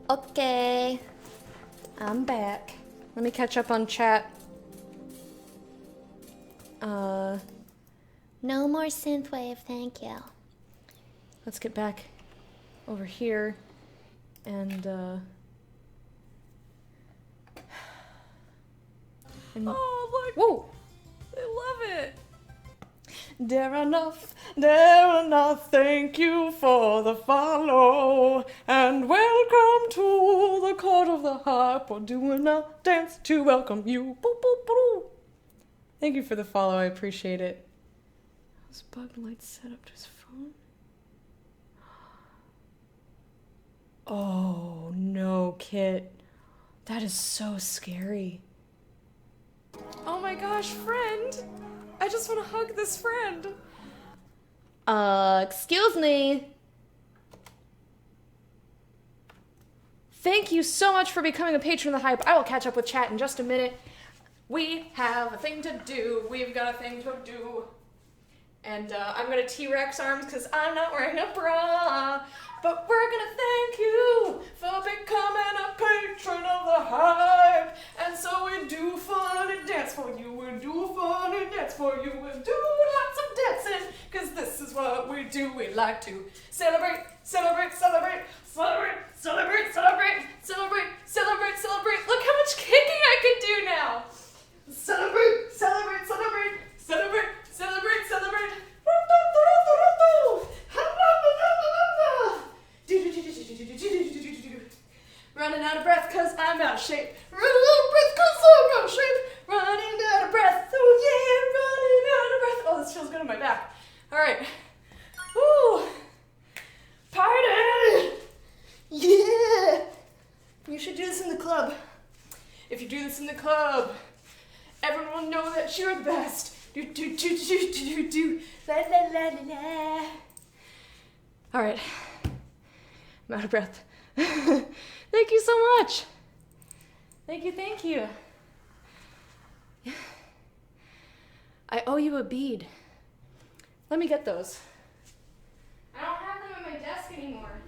Okay, I'm back. Let me catch up on chat. No more synthwave, thank you. Let's get back over here and oh, look! Whoa! I love it! Dare enough, thank you for the follow, and welcome to the court of the harp. We're doing a dance to welcome you. Boop, boop, boop. Thank you for the follow, I appreciate it. How's Bug Light set up to his phone? Oh no, Kit. That is so scary. Oh my gosh, friend! I just want to hug this friend. Excuse me. Thank you so much for becoming a patron of the hype. I will catch up with chat in just a minute. We have a thing to do. We've got a thing to do. And I'm gonna T-Rex arms because I'm not wearing a bra. But we're gonna thank you for becoming a patron of the hype. And so we do fun and dance for you. We do fun and dance for you. We do lots of dancing because this is what we do. We like to celebrate, celebrate, celebrate, celebrate, celebrate, celebrate, celebrate, celebrate, celebrate. Look how much kicking I can do now. Celebrate, celebrate, celebrate, celebrate, celebrate, celebrate. Running out of breath cause I'm out of shape. Running out of breath cause I'm out of shape. Running out of breath. Oh yeah, running out of breath. Oh, this feels good on my back. Alright. Woo! Party! Yeah! You should do this in the club. If you do this in the club, everyone will know that you're the best. Do, do, do, do, do, do. La, la, la, la, la. All right. I'm out of breath. Thank you so much. Thank you, thank you. I owe you a bead. Let me get those. I don't have them at my desk anymore.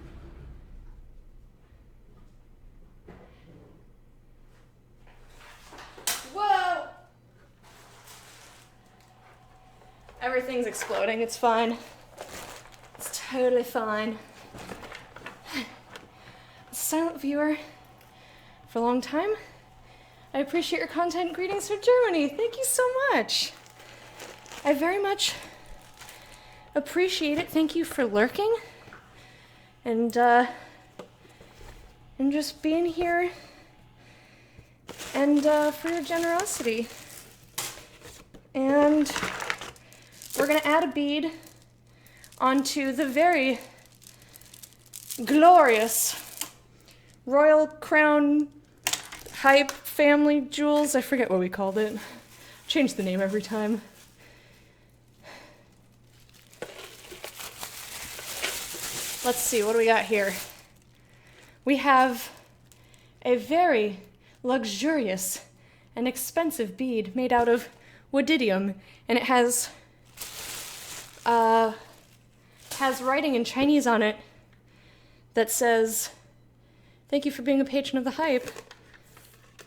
Whoa! Everything's exploding, it's fine. It's totally fine. Silent viewer for a long time. I appreciate your content. Greetings from Germany. Thank you so much. I very much appreciate it. Thank you for lurking and just being here and for your generosity. And we're gonna add a bead onto the very glorious Royal Crown Hype Family Jewels. I forget what we called it. Change the name every time. Let's see, what do we got here? We have a very luxurious and expensive bead made out of woodidium, and it has writing in Chinese on it that says, "Thank you for being a patron of the hype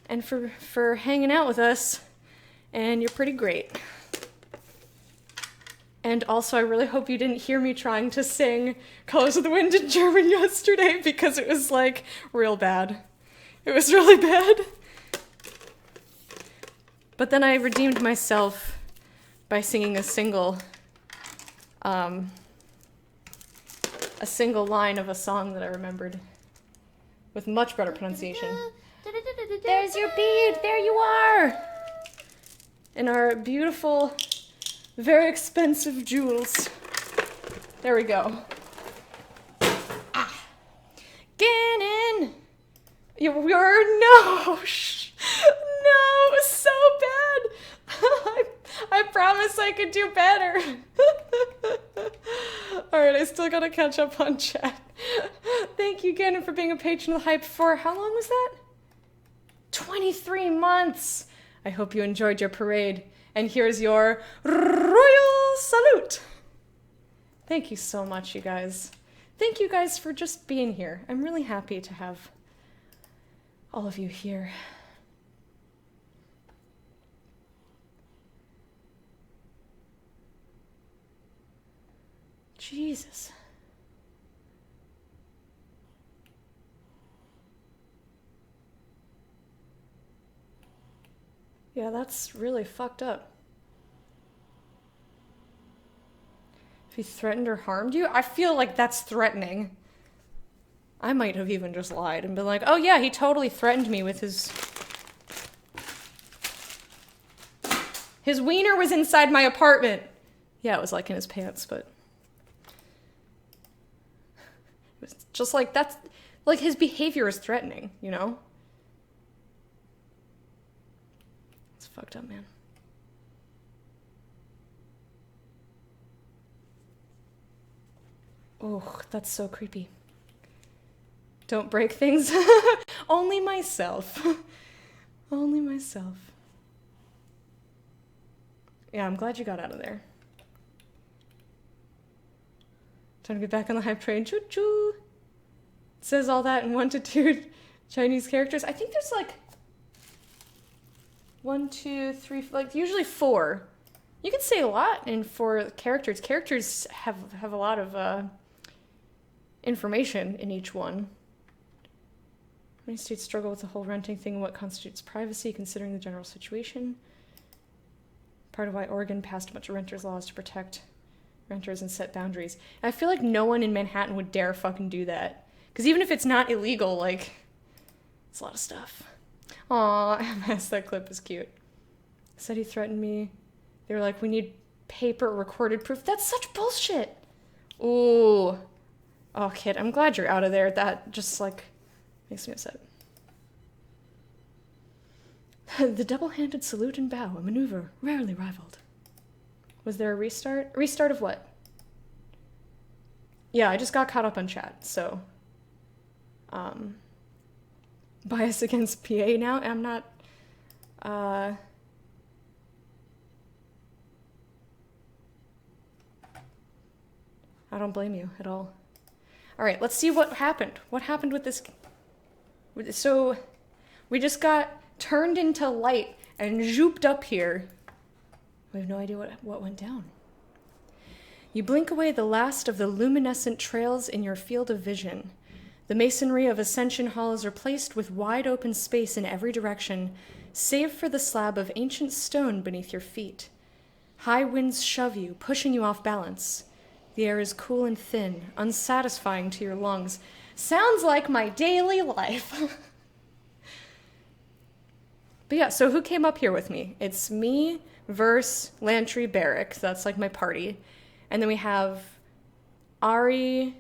and for hanging out with us, and you're pretty great." And also, I really hope you didn't hear me trying to sing Colors of the Wind in German yesterday because it was like real bad. It was really bad. But then I redeemed myself by singing a single line of a song that I remembered with much better pronunciation. There's your bead! There you are! And our beautiful, very expensive jewels. There we go. Ah. Gannon! You're no! Shh. No, it was so bad! I promise I could do better. Alright, I still gotta catch up on chat. Thank you, Gannon, for being a patron of the hype for how long was that? 23 months! I hope you enjoyed your parade. And here's your royal salute! Thank you so much, you guys. Thank you guys for just being here. I'm really happy to have All of you here. Jesus. Yeah, that's really fucked up. If he threatened or harmed you, I feel like that's threatening. I might have even just lied and been like, oh yeah, he totally threatened me with his... His wiener was inside my apartment. Yeah, it was like in his pants, but... It was just like, that's... Like, his behavior is threatening, you know? It's fucked up, man. Oh, that's so creepy. Don't break things. Only myself. Only myself. Yeah, I'm glad you got out of there. Trying to get back on the hype train. Choo choo. It says all that in 1 to 2 Chinese characters. I think there's like 1, 2, 3, like usually 4. You can say a lot in 4 characters. Characters have a lot of information in each one. Many states struggle with the whole renting thing and what constitutes privacy, considering the general situation. Part of why Oregon passed a bunch of renters' laws to protect renters and set boundaries. And I feel like no one in Manhattan would dare fucking do that. Because even if it's not illegal, like, it's a lot of stuff. Aw, MS, that clip is cute. Said he threatened me. They were like, we need paper recorded proof. That's such bullshit. Ooh. Oh, kid, I'm glad you're out of there. That just, like, makes me upset. The double-handed salute and bow, a maneuver rarely rivaled. Was there a restart? Restart of what? Yeah, I just got caught up on chat, so... bias against PA now? I'm not... I don't blame you at all. Alright, let's see what happened. What happened with this... So, we just got turned into light and zooped up here. We have no idea what went down. You blink away the last of the luminescent trails in your field of vision. The masonry of Ascension Hall is replaced with wide open space in every direction, save for the slab of ancient stone beneath your feet. High winds shove you, pushing you off balance. The air is cool and thin, unsatisfying to your lungs. Sounds like my daily life. But yeah, so who came up here with me? It's me, Verse, Lantry, Barrick. That's like my party. And then we have Ari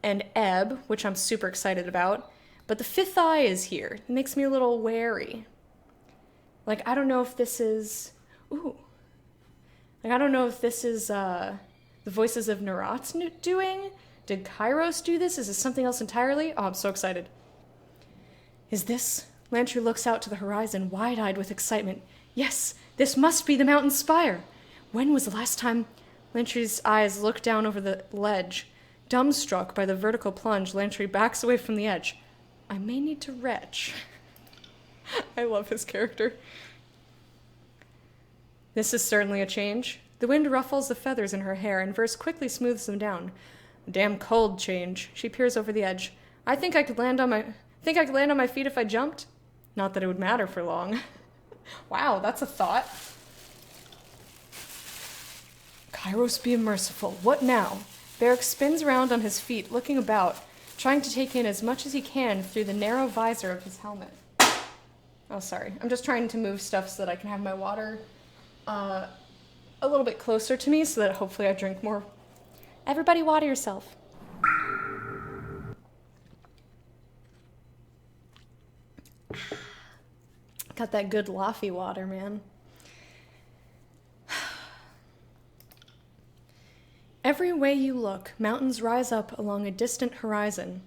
and Ebb, which I'm super excited about. But the fifth eye is here. It makes me a little wary. Like, I don't know if this is... Ooh. Like, I don't know if this is the voices of Nerat's doing. Did Kairos do this? Is this something else entirely? Oh, I'm so excited. Is this... Lantry looks out to the horizon, wide-eyed with excitement. Yes, this must be the mountain spire. When was the last time... Lantry's eyes look down over the ledge. Dumbstruck by the vertical plunge, Lantry backs away from the edge. I may need to retch. I love his character. This is certainly a change. The wind ruffles the feathers in her hair, and Verse quickly smooths them down. A damn cold change. She peers over the edge. I think I could land on my feet if I jumped. Not that it would matter for long. Wow, that's a thought. Kairos be merciful. What now? Barrick spins around on his feet, looking about, trying to take in as much as he can through the narrow visor of his helmet. Oh, sorry. I'm just trying to move stuff so that I can have my water a little bit closer to me so that hopefully I drink more. Everybody water yourself. Got that good Laffy water, man. Every way you look, mountains rise up along a distant horizon.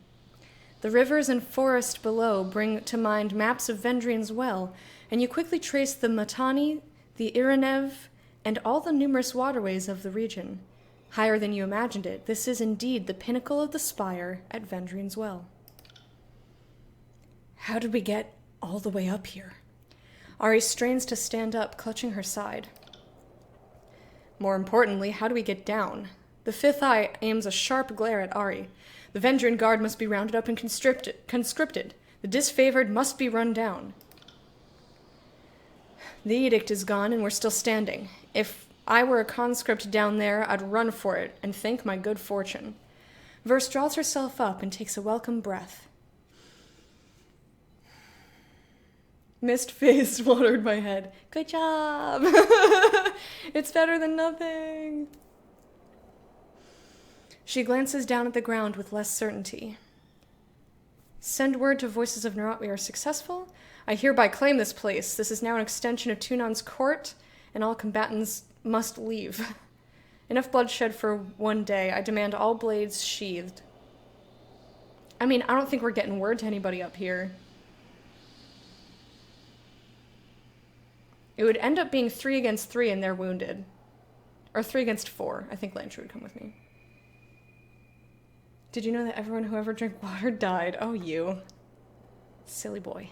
The rivers and forest below bring to mind maps of Vendrian's Well, and you quickly trace the Matani, the Iranev, and all the numerous waterways of the region. Higher than you imagined it, this is indeed the pinnacle of the spire at Vendrian's Well. How did we get All the way up here. Ari strains to stand up, clutching her side. More importantly, how do we get down? The fifth eye aims a sharp glare at Ari. The Vendrian guard must be rounded up and conscripted. The disfavored must be run down. The edict is gone and we're still standing. If I were a conscript down there, I'd run for it and thank my good fortune. Verse draws herself up and takes a welcome breath. Mist-faced watered my head. Good job! It's better than nothing. She glances down at the ground with less certainty. Send word to Voices of Nerat we are successful. I hereby claim this place. This is now an extension of Tunan's court, and all combatants must leave. Enough bloodshed for one day. I demand all blades sheathed. I mean, I don't think we're getting word to anybody up here. It would end up being 3 against 3 and they're wounded. Or 3 against 4. I think Lantry would come with me. Did you know that everyone who ever drank water died? Oh, you. Silly boy.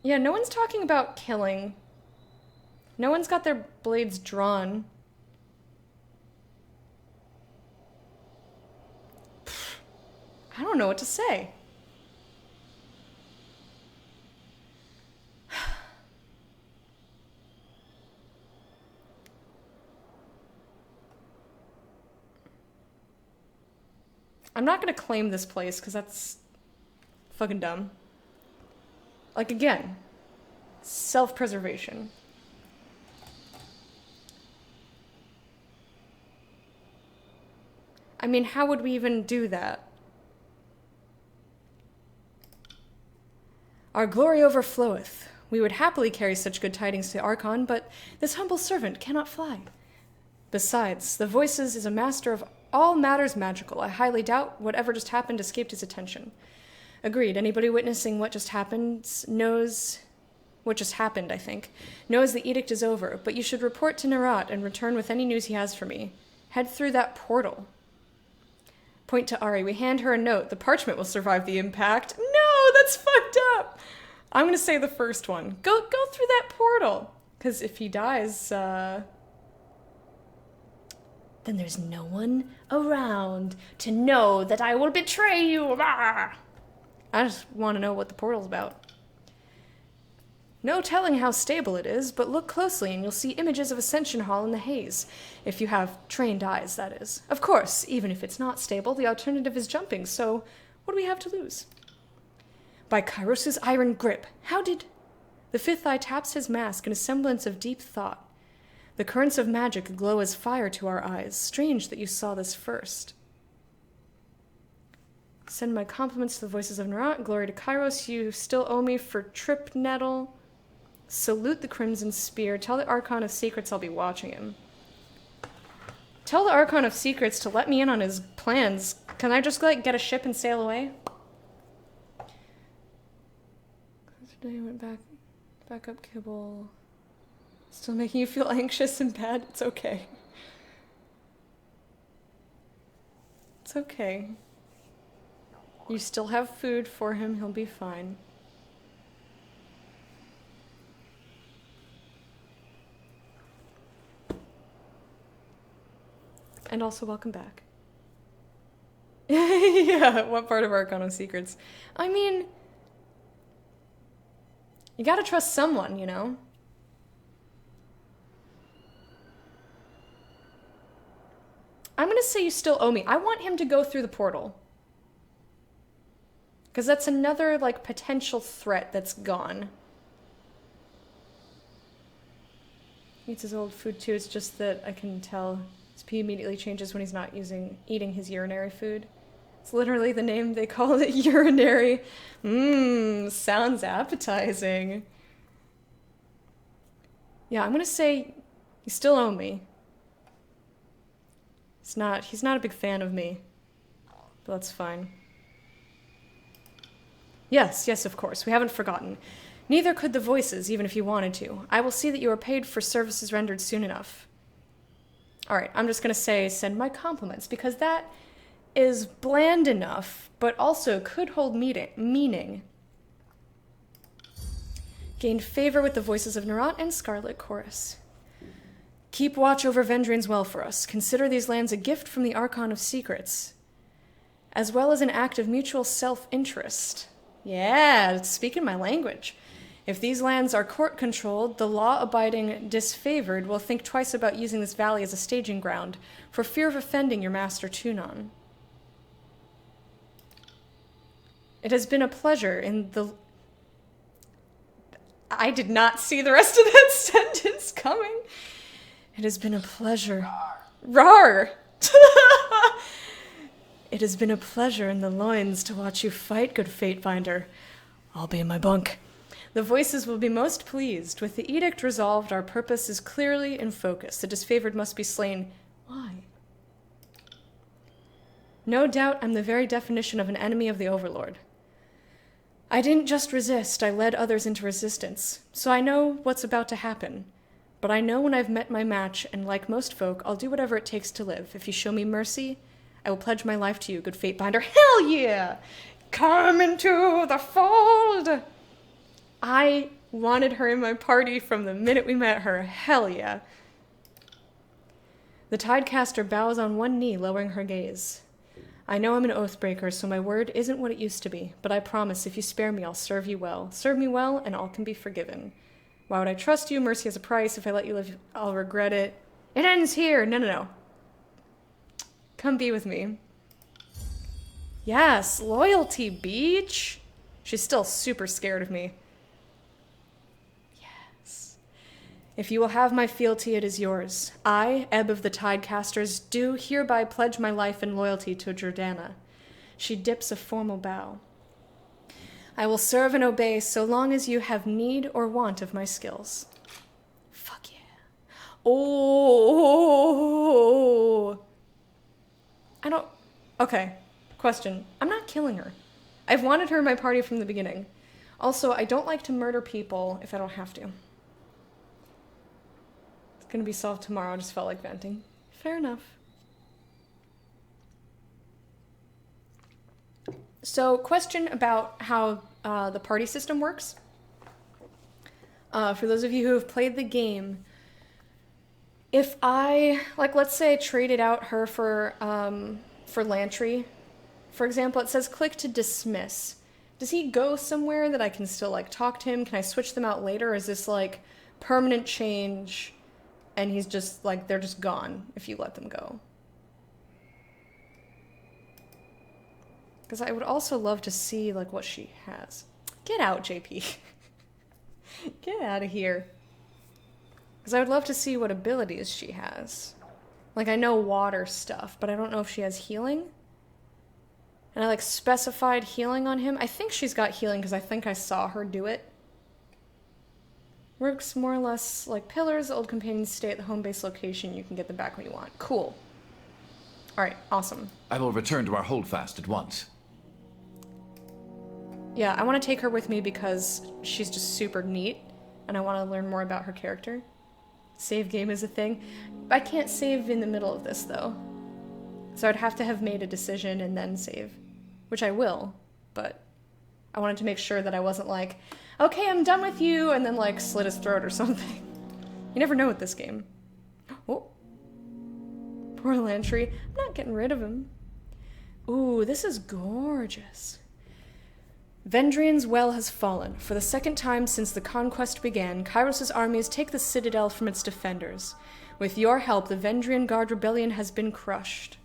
Yeah, no one's talking about killing. No one's got their blades drawn. I don't know what to say. I'm not gonna claim this place, because that's fucking dumb. Like, again, self-preservation. I mean, how would we even do that? Our glory overfloweth. We would happily carry such good tidings to Archon, but this humble servant cannot fly. Besides, the Voices is a master of all matters magical. I highly doubt whatever just happened escaped his attention. Agreed. Anybody witnessing what just happened knows... What just happened, I think. Knows the edict is over, but you should report to Nerat and return with any news he has for me. Head through that portal. Point to Ari. We hand her a note. The parchment will survive the impact. No, that's fucked up. I'm gonna say the first one. Go through that portal. Because if he dies, then there's no one around to know that I will betray you. Ah! I just want to know what the portal's about. No telling how stable it is, but look closely and you'll see images of Ascension Hall in the haze. If you have trained eyes, that is. Of course, even if it's not stable, the alternative is jumping, so what do we have to lose? By Kairos' iron grip, how did... The fifth eye taps his mask in a semblance of deep thought. The currents of magic glow as fire to our eyes. Strange that you saw this first. Send my compliments to the Voices of Nerat. Glory to Kairos. You still owe me for Trip Nettle. Salute the Crimson Spear. Tell the Archon of Secrets I'll be watching him. Tell the Archon of Secrets to let me in on his plans. Can I just, like, get a ship and sail away? Today I went back up Kibble. Still making you feel anxious and bad? It's okay. It's okay. You still have food for him. He'll be fine. And also, welcome back. Yeah, what part of Archon of Secrets? I mean, you gotta trust someone, you know? I'm gonna say you still owe me. I want him to go through the portal. Because that's another, like, potential threat that's gone. He eats his old food too, it's just that I can tell his pee immediately changes when he's not eating his urinary food. It's literally the name they call it, urinary. Sounds appetizing. Yeah, I'm gonna say you still owe me. He's not a big fan of me. But that's fine. Yes, of course. We haven't forgotten. Neither could the Voices, even if you wanted to. I will see that you are paid for services rendered soon enough. All right, I'm just going to say send my compliments, because that is bland enough, but also could hold meaning. Gained favor with the voices of Nerat and Scarlet Chorus. Keep watch over Vendrian's well for us. Consider these lands a gift from the Archon of Secrets, as well as an act of mutual self-interest. Yeah, speaking my language. If these lands are court-controlled, the law-abiding disfavored will think twice about using this valley as a staging ground, for fear of offending your master Tunon. It has been a pleasure in the... I did not see the rest of that sentence coming. It has been a pleasure. Rar! It has been a pleasure in the loins to watch you fight, good Fatebinder. I'll be in my bunk. The voices will be most pleased. With the edict resolved, our purpose is clearly in focus. The disfavored must be slain. Why? No doubt I'm the very definition of an enemy of the Overlord. I didn't just resist, I led others into resistance. So I know what's about to happen. But I know when I've met my match, and like most folk, I'll do whatever it takes to live. If you show me mercy, I will pledge my life to you, good Fatebinder. Hell yeah! Come into the fold! I wanted her in my party from the minute we met her. Hell yeah. The Tidecaster bows on one knee, lowering her gaze. I know I'm an oathbreaker, so my word isn't what it used to be, but I promise if you spare me, I'll serve you well. Serve me well, and all can be forgiven. Why would I trust you? Mercy has a price. If I let you live, I'll regret it. It ends here. No. Come be with me. Yes, loyalty, beach. She's still super scared of me. Yes. If you will have my fealty, it is yours. I, Ebb of the Tidecasters, do hereby pledge my life and loyalty to Jordana. She dips a formal bow. I will serve and obey so long as you have need or want of my skills. Fuck yeah. Oh. I don't... Okay. Question. I'm not killing her. I've wanted her in my party from the beginning. Also, I don't like to murder people if I don't have to. It's gonna be solved tomorrow. I just felt like venting. Fair enough. So, question about how the party system works. For those of you who have played the game, if I, let's say I traded out her for Lantry, for example, it says click to dismiss. Does he go somewhere that I can still, talk to him? Can I switch them out later? Or is this, permanent change, and he's just, they're just gone if you let them go? Because I would also love to see, what she has. Get out, JP. Get out of here. Because I would love to see what abilities she has. I know water stuff, but I don't know if she has healing. And I, specified healing on him. I think she's got healing because I think I saw her do it. Works more or less like pillars. Old companions stay at the home base location. You can get them back when you want. Cool. Alright, awesome. I will return to our holdfast at once. Yeah, I want to take her with me because she's just super neat, and I want to learn more about her character. Save game is a thing. I can't save in the middle of this, though. So I'd have to have made a decision and then save. Which I will, but I wanted to make sure that I wasn't okay, I'm done with you, and then, slit his throat or something. You never know with this game. Oh. Poor Lantry. I'm not getting rid of him. Ooh, this is gorgeous. Vendrian's well has fallen. For the second time since the conquest began, Kairos' armies take the citadel from its defenders. With your help, the Vendrian Guard rebellion has been crushed.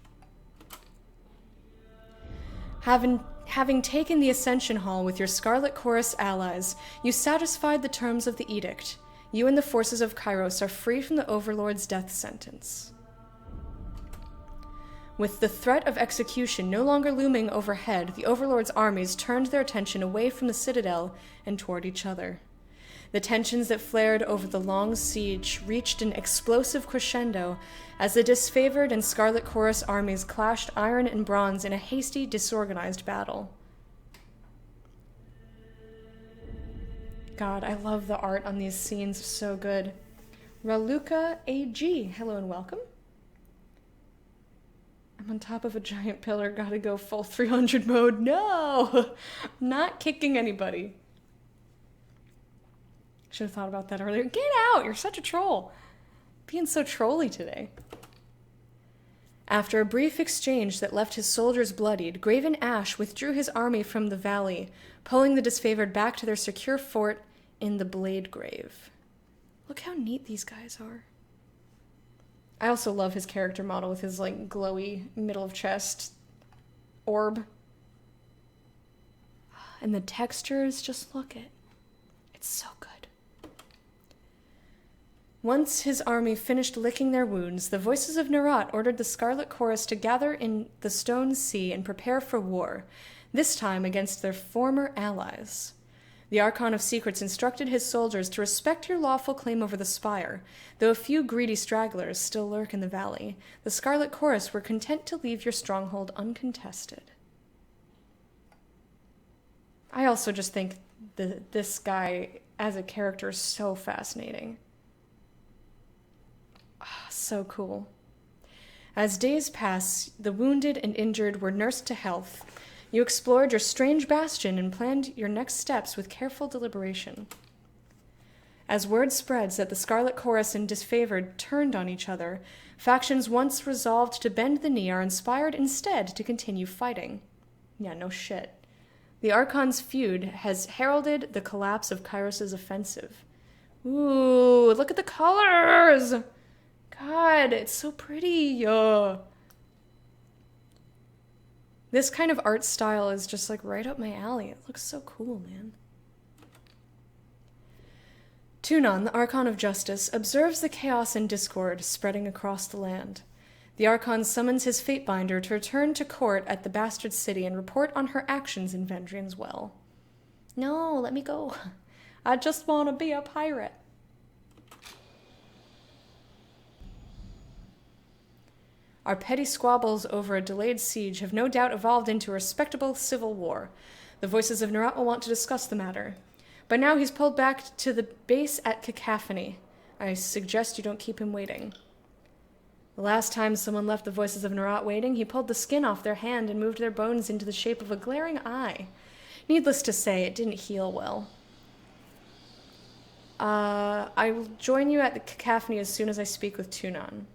Having taken the Ascension Hall with your Scarlet Chorus allies, you satisfied the terms of the edict. You and the forces of Kairos are free from the Overlord's death sentence. With the threat of execution no longer looming overhead, the Overlord's armies turned their attention away from the Citadel and toward each other. The tensions that flared over the long siege reached an explosive crescendo as the disfavored and Scarlet Chorus armies clashed iron and bronze in a hasty, disorganized battle. God, I love the art on these scenes. So good. Raluca AG, hello and welcome. I'm on top of a giant pillar, gotta go full 300 mode. No! I'm not kicking anybody. Should have thought about that earlier. Get out! You're such a troll. Being so trolly today. After a brief exchange that left his soldiers bloodied, Graven Ash withdrew his army from the valley, pulling the disfavored back to their secure fort in the Blade Grave. Look how neat these guys are. I also love his character model with his, like, glowy middle of chest orb. And the textures, just look at. It's so good. Once his army finished licking their wounds, the voices of Nerat ordered the Scarlet Chorus to gather in the Stone Sea and prepare for war, this time against their former allies. The Archon of Secrets instructed his soldiers to respect your lawful claim over the spire. Though a few greedy stragglers still lurk in the valley, the Scarlet Chorus were content to leave your stronghold uncontested. I also just think this guy as a character is so fascinating. So cool. As days pass, the wounded and injured were nursed to health. You explored your strange bastion and planned your next steps with careful deliberation. As word spreads that the Scarlet Chorus and Disfavored turned on each other, factions once resolved to bend the knee are inspired instead to continue fighting. Yeah, no shit. The Archon's feud has heralded the collapse of Kairos' offensive. Ooh, look at the colors! God, it's so pretty. This kind of art style is just like right up my alley. It looks so cool, man. Tunon, the Archon of Justice, observes the chaos and discord spreading across the land. The Archon summons his Fatebinder to return to court at the Bastard City and report on her actions in Vendrian's Well. No, let me go. I just want to be a pirate. Our petty squabbles over a delayed siege have no doubt evolved into a respectable civil war. The voices of Nerat will want to discuss the matter. But now he's pulled back to the base at Cacophony. I suggest you don't keep him waiting. The last time someone left the voices of Nerat waiting, he pulled the skin off their hand and moved their bones into the shape of a glaring eye. Needless to say, it didn't heal well. I will join you at the Cacophony as soon as I speak with Tunon.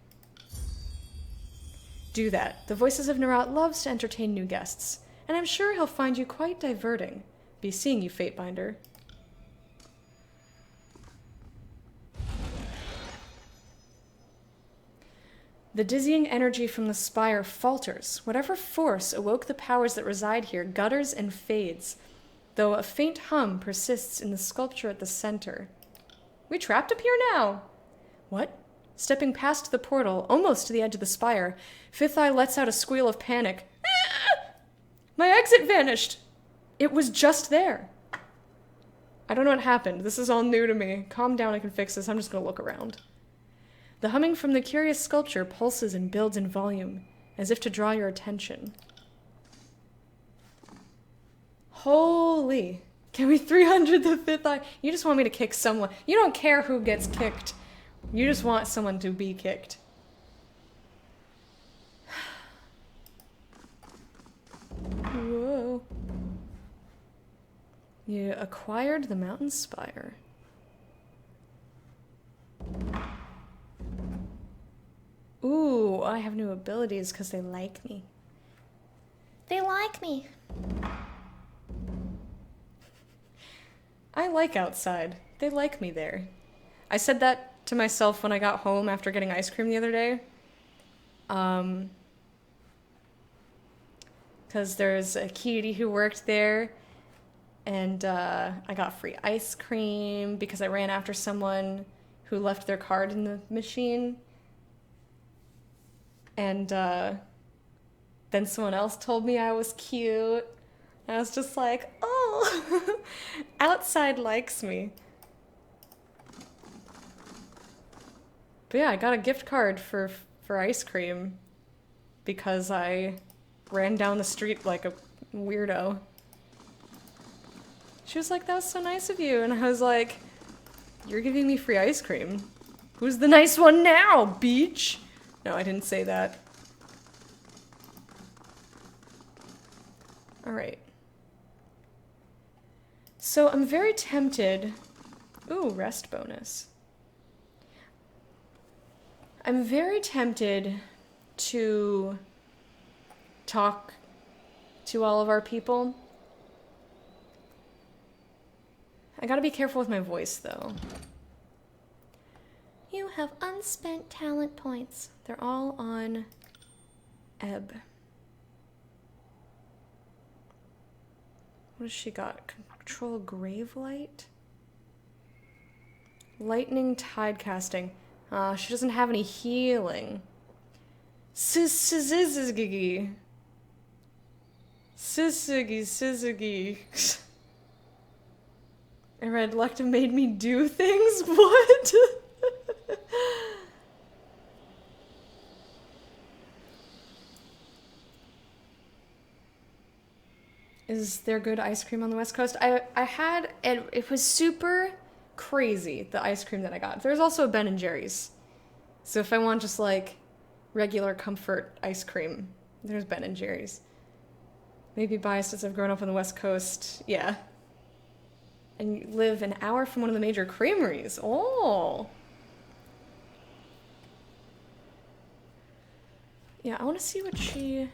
Do that. The voices of Nerat loves to entertain new guests, and I'm sure he'll find you quite diverting. Be seeing you, Fatebinder. The dizzying energy from the spire falters. Whatever force awoke the powers that reside here gutters and fades, though a faint hum persists in the sculpture at the center. We trapped up here now? What? Stepping past the portal, almost to the edge of the spire, Fifth Eye lets out a squeal of panic. Ah! My exit vanished! It was just there. I don't know what happened. This is all new to me. Calm down, I can fix this. I'm just gonna look around. The humming from the curious sculpture pulses and builds in volume, as if to draw your attention. Holy. Can we 300 the Fifth Eye? You just want me to kick someone. You don't care who gets kicked. You just want someone to be kicked. Whoa. You acquired the mountain spire. Ooh, I have new abilities because they like me. They like me. I like outside. They like me there. I said that to myself when I got home after getting ice cream the other day. Because there's a cutie who worked there, and I got free ice cream because I ran after someone who left their card in the machine. And then someone else told me I was cute. I was just like, oh, outside likes me. But yeah, I got a gift card for ice cream because I ran down the street like a weirdo. She was like, that was so nice of you. And I was like, you're giving me free ice cream. Who's the nice one now, beach? No, I didn't say that. Alright. So I'm very tempted... Ooh, rest bonus. I'm very tempted to talk to all of our people. I gotta be careful with my voice, though. You have unspent talent points. They're all on Ebb. What has she got? Control Grave Light? Lightning Tide Casting. She doesn't have any healing. Sizigi. I read Lectum made me do things? What? Is there good ice cream on the West Coast? I had, it was super crazy, the ice cream that I got. There's also Ben and Jerry's. So if I want just like regular comfort ice cream, there's Ben and Jerry's. Maybe biased as I've grown up on the West Coast. Yeah. And you live an hour from one of the major creameries. Oh. Yeah, I want to see what she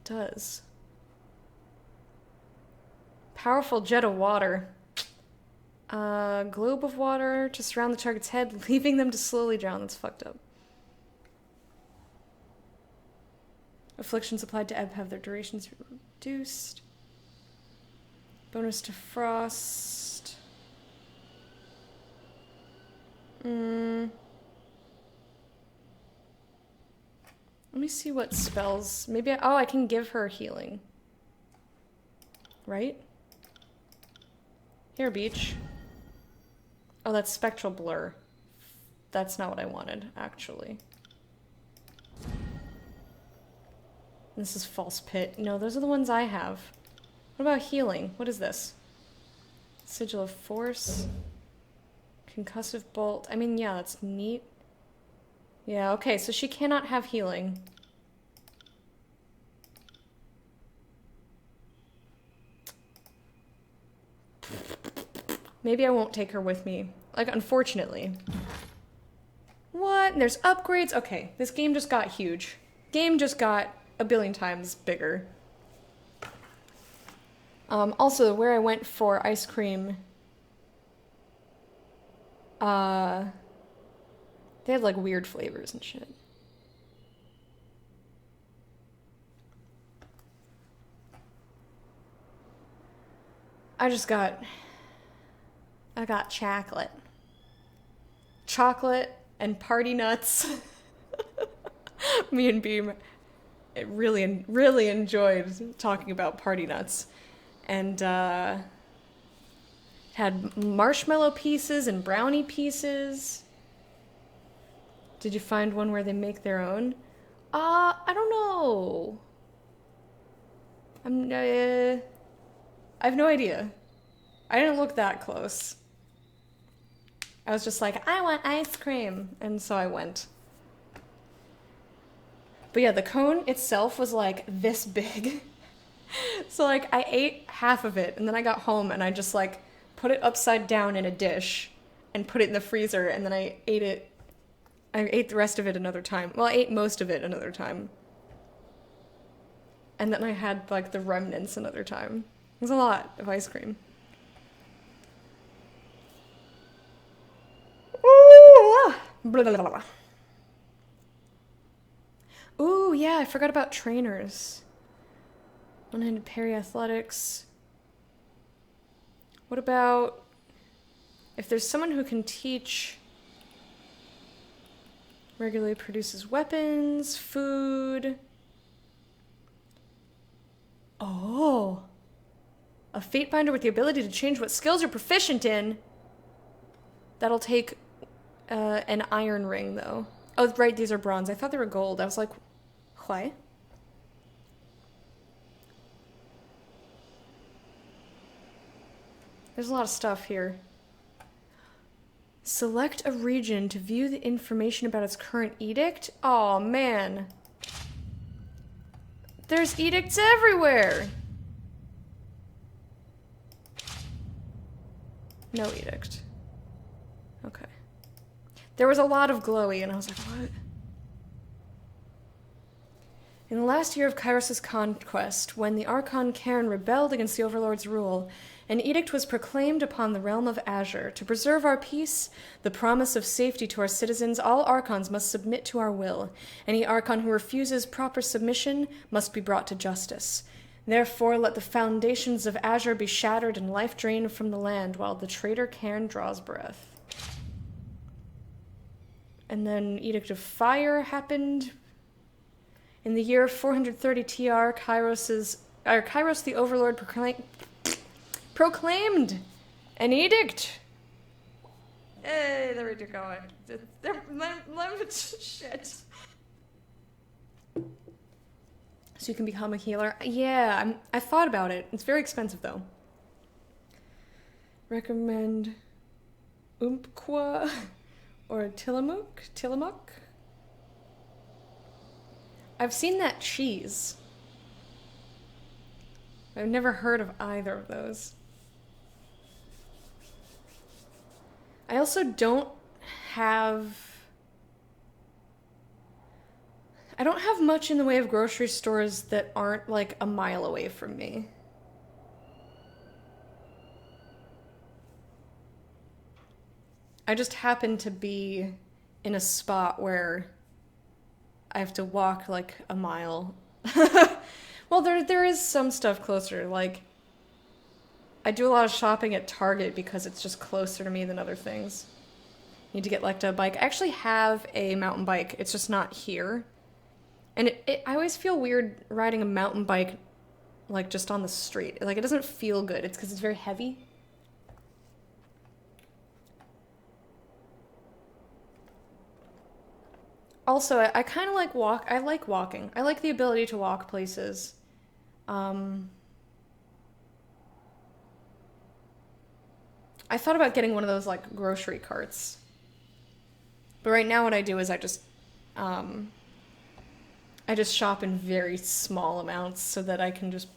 does. Powerful jet of water. Globe of water to surround the target's head, leaving them to slowly drown. That's fucked up. Afflictions applied to Ebb have their durations reduced. Bonus to frost. Let me see what spells. Maybe I can give her healing. Right? Here, Beach. Oh, that's Spectral Blur. That's not what I wanted, actually. This is False Pit. No, those are the ones I have. What about healing? What is this? Sigil of Force. Concussive Bolt. I mean, yeah, that's neat. Yeah, okay, so she cannot have healing. Maybe I won't take her with me. Like, unfortunately. What? There's upgrades? Okay, this game just got huge. Game just got a billion times bigger. Also, where I went for ice cream, they had like weird flavors and shit. I got chocolate. Chocolate and party nuts. Me and Beam really enjoyed talking about party nuts. And had marshmallow pieces and brownie pieces. Did you find one where they make their own? I don't know. I have no idea. I didn't look that close. I was just like, I want ice cream. And so I went. But yeah, the cone itself was like this big. So like I ate half of it and then I got home and I just like put it upside down in a dish and put it in the freezer and then I ate it. I ate the rest of it another time. Well, I ate most of it another time. And then I had like the remnants another time. It was a lot of ice cream. Ooh, blah, blah, blah, blah. Ooh, yeah, I forgot about trainers. One-handed parry athletics. What about if there's someone who can teach regularly produces weapons, food. Oh. A fate binder with the ability to change what skills you're proficient in. That'll take an iron ring, though. Oh, right, these are bronze. I thought they were gold. I was like, why? There's a lot of stuff here. Select a region to view the information about its current edict. Oh man. There's edicts everywhere! No edict. Okay. There was a lot of glowy, and I was like, what? In the last year of Kairos' conquest, when the Archon Cairn rebelled against the Overlord's rule, an edict was proclaimed upon the realm of Azure. To preserve our peace, the promise of safety to our citizens, all Archons must submit to our will. Any Archon who refuses proper submission must be brought to justice. Therefore, let the foundations of Azure be shattered and life drained from the land while the traitor Cairn draws breath. And then Edict of Fire happened. In the year 430 TR, Kairos the Overlord proclaimed an edict. Hey, there we go. Shit. So you can become a healer. Yeah, I thought about it. It's very expensive though. Recommend Umpqua or Tillamook. I've seen that cheese. I've never heard of either of those. I also don't have much in the way of grocery stores that aren't like a mile away from me. I just happen to be in a spot where I have to walk like a mile. Well, there is some stuff closer. Like, I do a lot of shopping at Target because it's just closer to me than other things. Need to get like a bike. I actually have a mountain bike. It's just not here. And I always feel weird riding a mountain bike like just on the street. Like, it doesn't feel good. It's because it's very heavy. Also, I kind of like I like walking. I like the ability to walk places. I thought about getting one of those like grocery carts. But right now what I do is I just shop in very small amounts so that I can just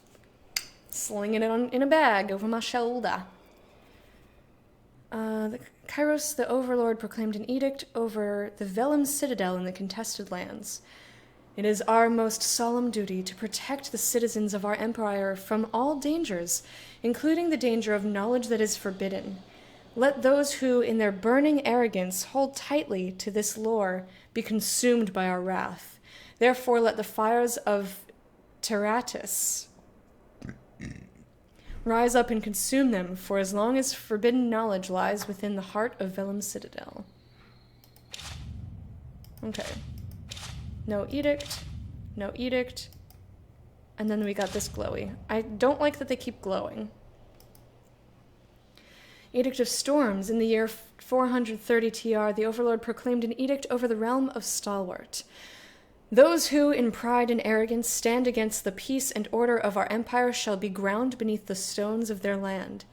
sling it in a bag over my shoulder. The Kairos, the Overlord, proclaimed an edict over the Vellum Citadel in the contested lands. It is our most solemn duty to protect the citizens of our empire from all dangers, including the danger of knowledge that is forbidden. Let those who, in their burning arrogance, hold tightly to this lore be consumed by our wrath. Therefore, let the fires of Tyranny rise up and consume them, for as long as forbidden knowledge lies within the heart of Vellum Citadel. Okay. No edict. No edict. And then we got this glowy. I don't like that they keep glowing. Edict of Storms. In the year 430 TR, the Overlord proclaimed an edict over the realm of Stalwart. Those who, in pride and arrogance, stand against the peace and order of our empire shall be ground beneath the stones of their land.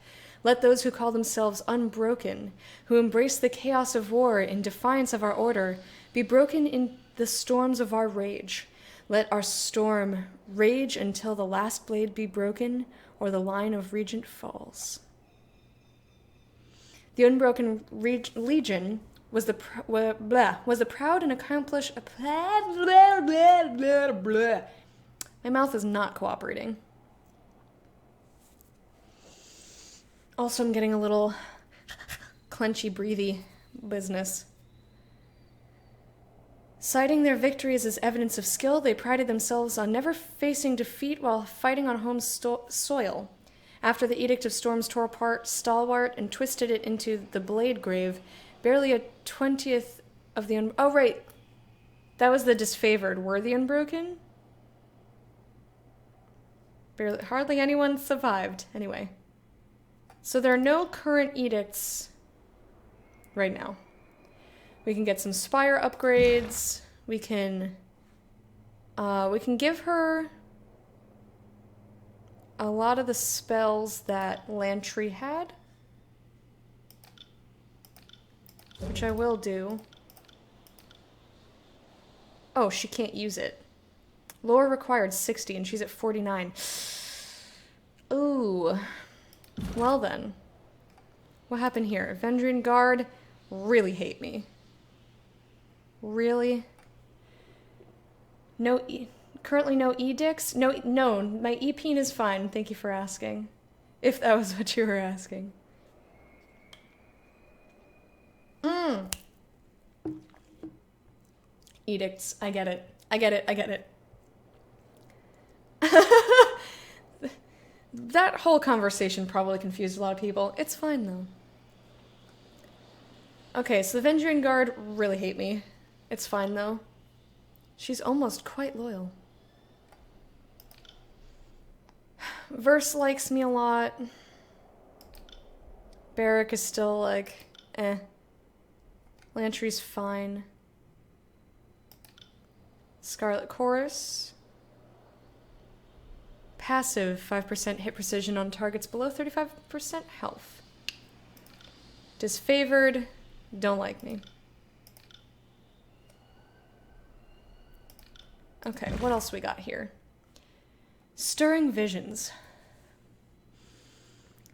Let those who call themselves unbroken, who embrace the chaos of war in defiance of our order, be broken in the storms of our rage. Let our storm rage until the last blade be broken, or the line of regent falls. The Unbroken Legion was the proud and accomplished. My mouth is not cooperating. Also, I'm getting a little clenchy, breathy business. Citing their victories as evidence of skill, they prided themselves on never facing defeat while fighting on home soil. After the Edict of Storms tore apart Stalwart and twisted it into the Blade Grave, barely a 20th of the oh, right. That was the disfavored. Were the Unbroken? Hardly anyone survived. Anyway. So there are no current edicts right now. We can get some Spire upgrades. We can give her a lot of the spells that Lantry had, which I will do. Oh, she can't use it. Lore required 60 and she's at 49. Ooh. Well then. What happened here? Vendrian Guard really hate me. Really? No currently no edicts? No, my EPeen is fine. Thank you for asking. If that was what you were asking. Edicts. I get it. I get it. I get it. That whole conversation probably confused a lot of people. It's fine, though. Okay, so the Vendrian Guard really hate me. It's fine, though. She's almost quite loyal. Verse likes me a lot. Barrack is still, like, eh. Lantry's fine. Scarlet Chorus. Passive, 5% hit precision on targets below 35% health. Disfavored, don't like me. Okay, what else we got here? Stirring Visions.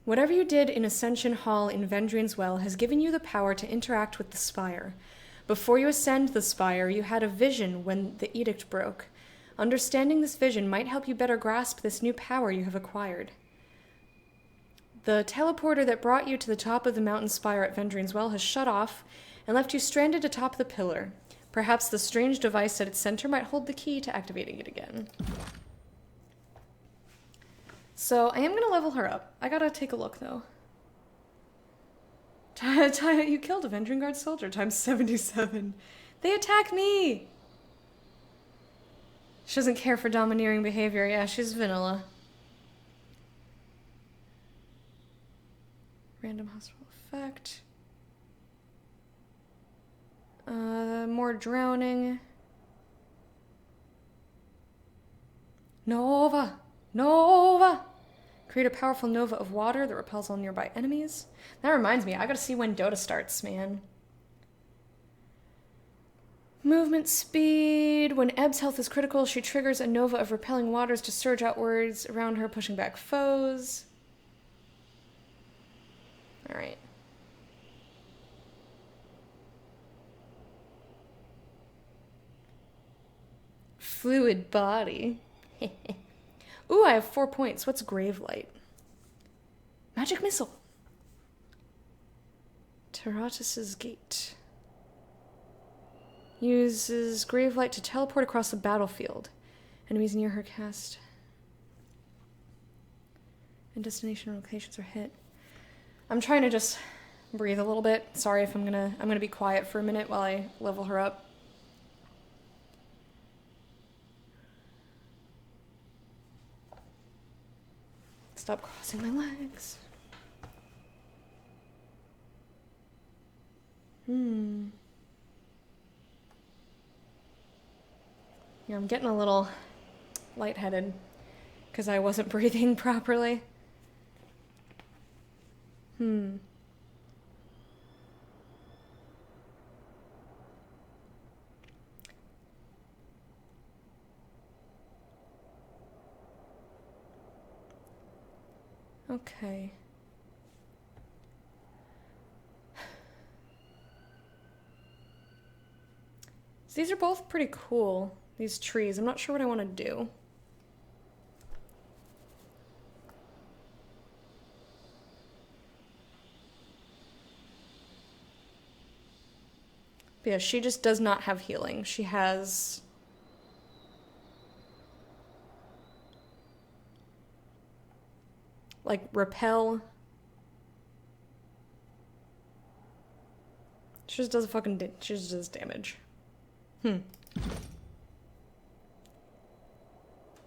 Whatever you did in Ascension Hall in Vendrian's Well has given you the power to interact with the Spire. Before you ascend the Spire, you had a vision when the edict broke. Understanding this vision might help you better grasp this new power you have acquired. The teleporter that brought you to the top of the mountain spire at Vendrian's Well has shut off and left you stranded atop the pillar. Perhaps the strange device at its center might hold the key to activating it again. So, I am going to level her up. I gotta take a look, though. You killed a Vendrian Guard soldier times 77. They attack me! She doesn't care for domineering behavior. Yeah, she's vanilla. Random hospital effect. More drowning. Nova! Nova! Create a powerful nova of water that repels all nearby enemies. That reminds me, I gotta see when Dota starts, man. Movement speed. When Ebb's health is critical, she triggers a nova of repelling waters to surge outwards around her, pushing back foes. Alright. Fluid body. Ooh, I have 4 points. What's Grave Light? Magic Missile. Taratus's Gate. Uses Grave Light to teleport across the battlefield. Enemies near her cast. And destination locations are hit. I'm trying to just breathe a little bit. Sorry if I'm gonna be quiet for a minute while I level her up. Stop crossing my legs. Yeah, I'm getting a little lightheaded because I wasn't breathing properly. Okay. So these are both pretty cool, these trees. I'm not sure what I want to do. But yeah, she just does not have healing. She has... like, repel. She just does she just does damage. I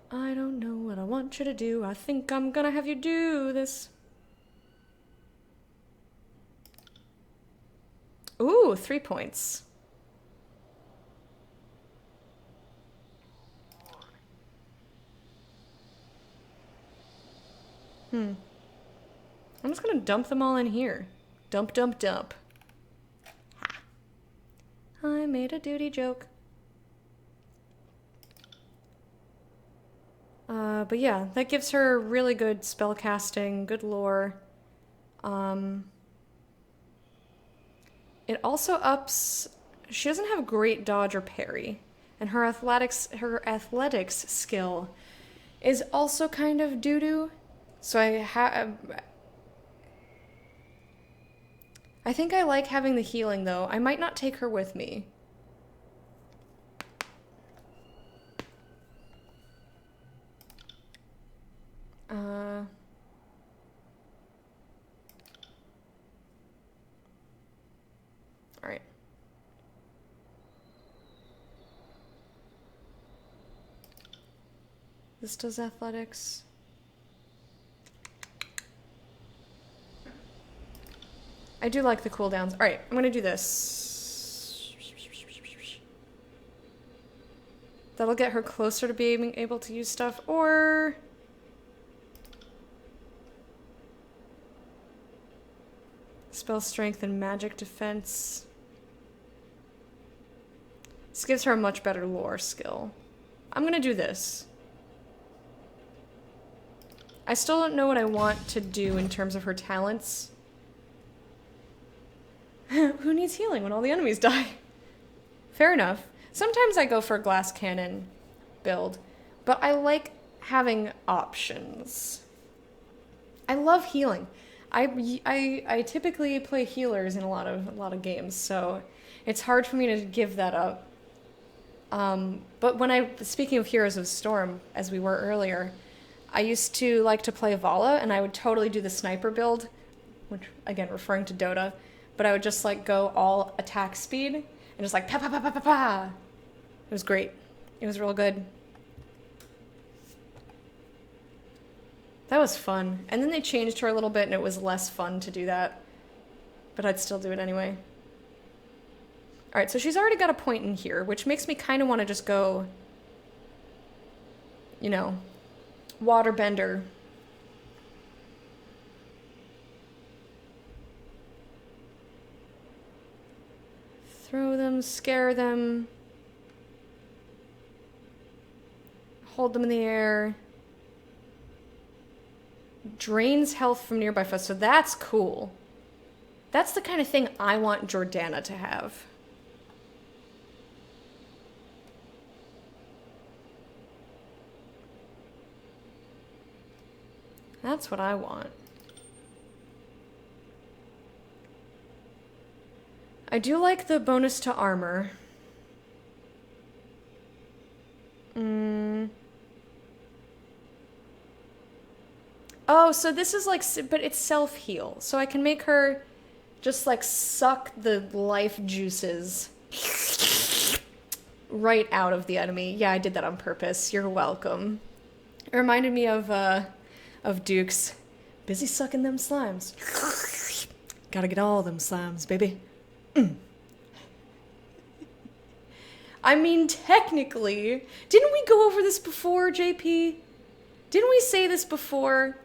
don't know what I want you to do. I think I'm gonna have you do this. Ooh, 3 points. I'm just gonna dump them all in here. Dump, dump, dump. Ha. I made a duty joke. But yeah, that gives her really good spell casting, good lore. It also ups. She doesn't have great dodge or parry, and her athletics skill is also kind of doo-doo. So I think I like having the healing though. I might not take her with me. All right. This does athletics. I do like the cooldowns. All right, I'm gonna do this. That'll get her closer to being able to use stuff, or spell strength and magic defense. This gives her a much better lore skill. I'm gonna do this. I still don't know what I want to do in terms of her talents. Who needs healing when all the enemies die? Fair enough. Sometimes I go for a glass cannon build, but I like having options. I love healing. I typically play healers in a lot of games, so it's hard for me to give that up. But speaking of Heroes of Storm, as we were earlier, I used to like to play Vala, and I would totally do the sniper build, which, again, referring to Dota, but I would just, like, go all attack speed, and just, like, pa pa pa pa pa pa. It was great. It was real good. That was fun. And then they changed her a little bit, and it was less fun to do that. But I'd still do it anyway. Alright, so she's already got a point in here, which makes me kind of want to just go, you know, waterbender. Throw them, scare them. Hold them in the air. Drains health from nearby foes, so that's cool. That's the kind of thing I want Jordana to have. That's what I want. I do like the bonus to armor. Oh, so this is like, but it's self-heal. So I can make her just like suck the life juices right out of the enemy. Yeah, I did that on purpose. You're welcome. It reminded me of Duke's busy sucking them slimes. Gotta get all them slimes, baby. I mean, technically, didn't we go over this before, JP? Didn't we say this before?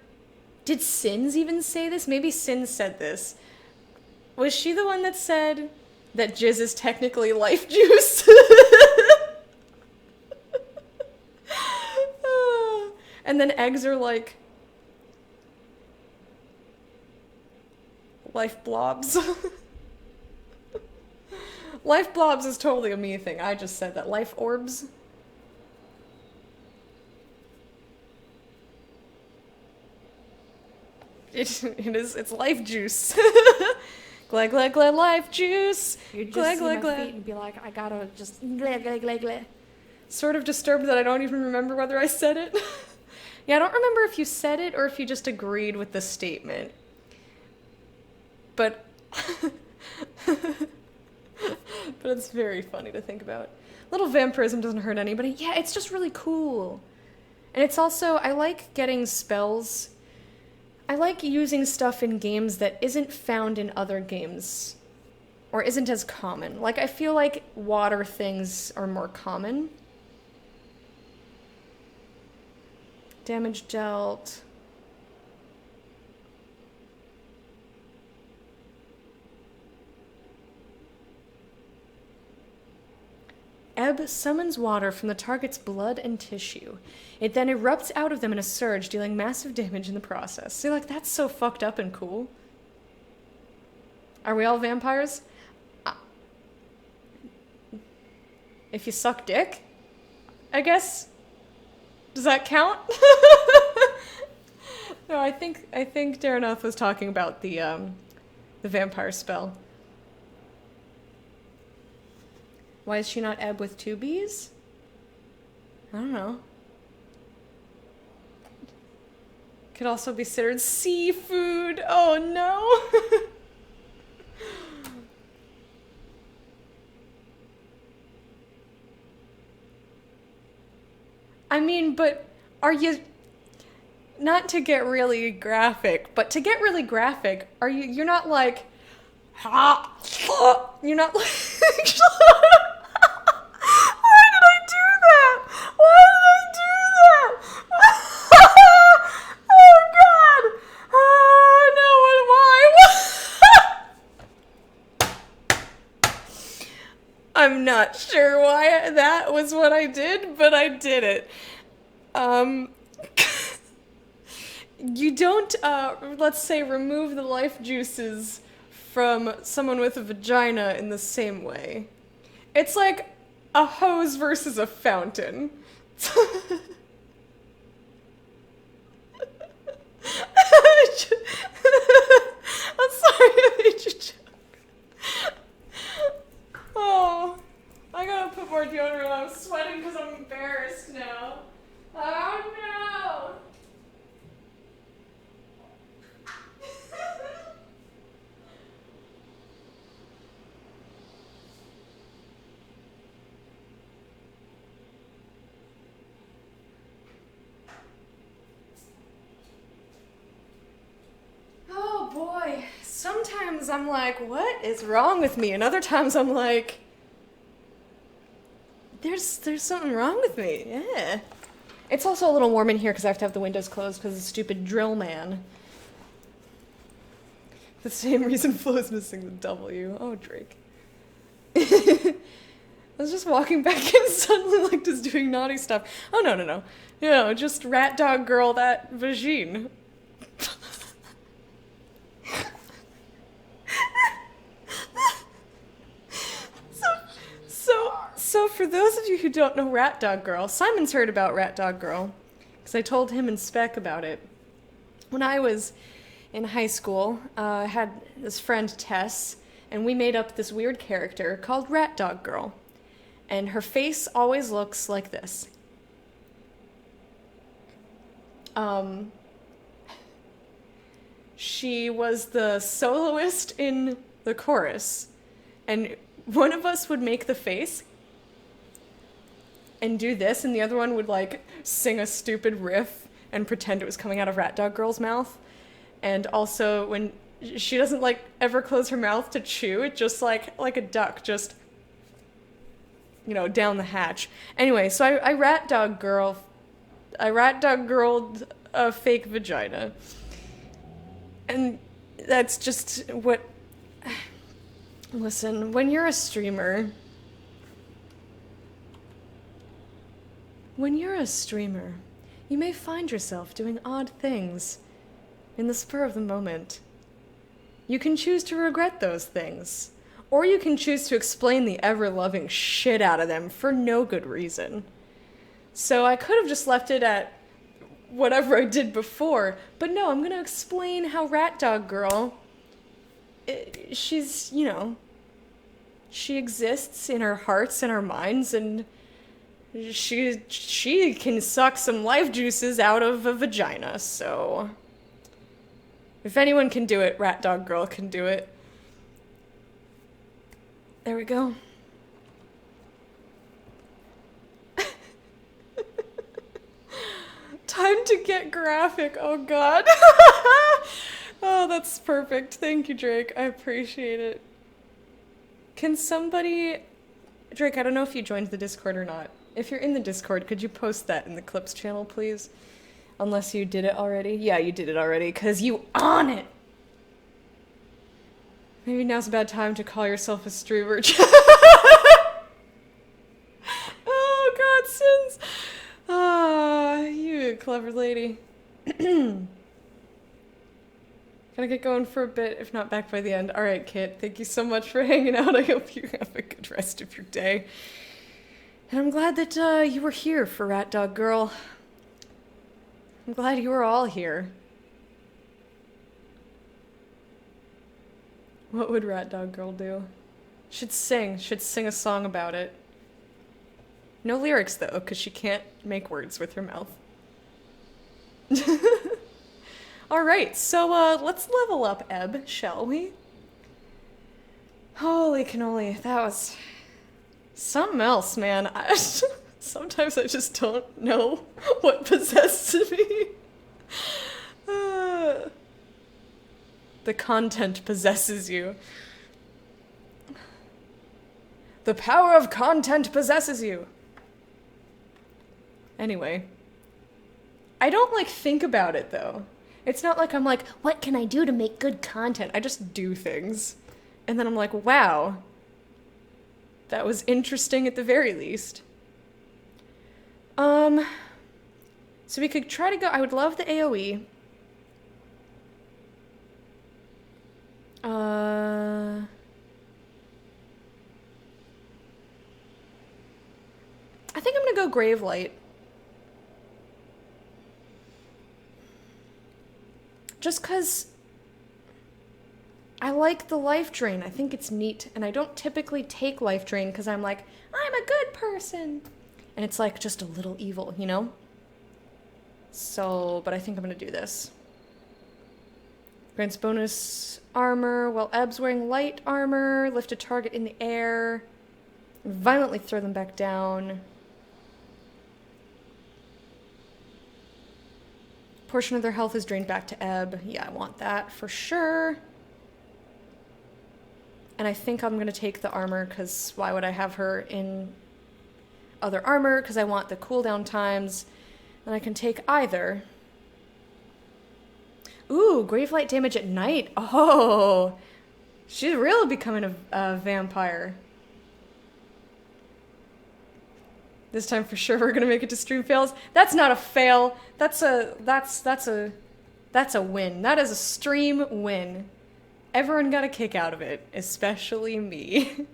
Did Sins even say this? Maybe Sins said this. Was she the one that said that jizz is technically life juice? And then eggs are like life blobs. Life blobs is totally a me thing. I just said that. Life orbs. It's life juice. Glad, glad, glad, life juice. You just glad, see glad, my glad. feet and be like, I gotta just glad, glad, glad, glad. Sort of disturbed that I don't even remember whether I said it. Yeah, I don't remember if you said it or if you just agreed with the statement. But but it's very funny to think about. Little vampirism doesn't hurt anybody. Yeah, it's just really cool. And it's also, I like getting spells. I like using stuff in games that isn't found in other games. Or isn't as common. Like, I feel like water things are more common. Damage dealt. ebb summons water from the target's blood and tissue. It then erupts out of them in a surge, dealing massive damage in the process. See, like, that's so fucked up and cool. Are we all vampires? If you suck dick, I guess. Does that count? No, I think Daranoth was talking about the vampire spell. Why is she not ebb with 2 B's? I don't know. Could also be considered seafood. Oh no. I mean, but are you, not to get really graphic, but to get really graphic, you're not like, you're not like, why did I do that? Why did I do that? Oh god! Oh no, why? I'm not sure why that was what I did, but I did it. You don't, let's say, remove the life juices from someone with a vagina in the same way. It's like a hose versus a fountain. I'm sorry I made you joke. Oh, I gotta put more deodorant on. I'm sweating because I'm embarrassed now. Oh no! Oh boy, sometimes I'm like, what is wrong with me? And other times I'm like, there's something wrong with me, yeah. It's also a little warm in here because I have to have the windows closed because of the stupid drill man. The same reason Flo is missing the W. Oh, Drake. I was just walking back in suddenly, like, just doing naughty stuff. Oh, no. You know, just rat dog girl that vagine. So for those of you who don't know Rat Dog Girl, Simon's heard about Rat Dog Girl, because I told him and Spec about it. When I was in high school, I had this friend, Tess, and we made up this weird character called Rat Dog Girl. And her face always looks like this. She was the soloist in the chorus, and one of us would make the face and do this, and the other one would, like, sing a stupid riff and pretend it was coming out of Rat Dog Girl's mouth. And also, when she doesn't, like, ever close her mouth to chew, it just, like a duck, just, you know, down the hatch. Anyway, so I Rat Dog Girled a fake vagina. And that's just what... Listen, when you're a streamer, you may find yourself doing odd things in the spur of the moment. You can choose to regret those things, or you can choose to explain the ever-loving shit out of them for no good reason. So I could have just left it at whatever I did before, but no, I'm gonna explain how Rat Dog Girl, she's, you know, she exists in our hearts and our minds, and she can suck some life juices out of a vagina, so if anyone can do it, Rat Dog Girl can do it. There we go. Time to get graphic, oh god. Oh, that's perfect. Thank you, Drake. I appreciate it. Can somebody... Drake, I don't know if you joined the Discord or not. If you're in the Discord, could you post that in the Clips channel, please? Unless you did it already. Yeah, you did it already, because you on it! Maybe now's a bad time to call yourself a streamer. clever lady. Gonna get going for a bit, if not back by the end. Alright, Kit, thank you so much for hanging out. I hope you have a good rest of your day. And I'm glad that you were here for Rat Dog Girl. I'm glad you were all here. What would Rat Dog Girl do? Should sing a song about it. No lyrics, though, because she can't make words with her mouth. Alright, so let's level up Ebb, shall we? Holy cannoli, that was something else, man. Sometimes I just don't know what possessed me. The content possesses you. The power of content possesses you. Anyway. I don't, think about it, though. It's not like I'm like, what can I do to make good content? I just do things. And then I'm like, wow. That was interesting at the very least. So we could try to go... I would love the AoE. I think I'm gonna go Gravelight. Just because I like the life drain. I think it's neat. And I don't typically take life drain because I'm like, I'm a good person. And it's like just a little evil, you know? So, but I think I'm going to do this. Grants bonus armor while Ebb's wearing light armor. Lift a target in the air. Violently throw them back down. Portion of their health is drained back to Ebb. Yeah, I want that for sure. And I think I'm going to take the armor, because why would I have her in other armor? Because I want the cooldown times. And I can take either. Ooh, Gravelight damage at night. Oh, she's really becoming a vampire. This time for sure we're gonna make it to stream fails. That's not a fail. That's a win. That is a stream win. Everyone got a kick out of it, especially me.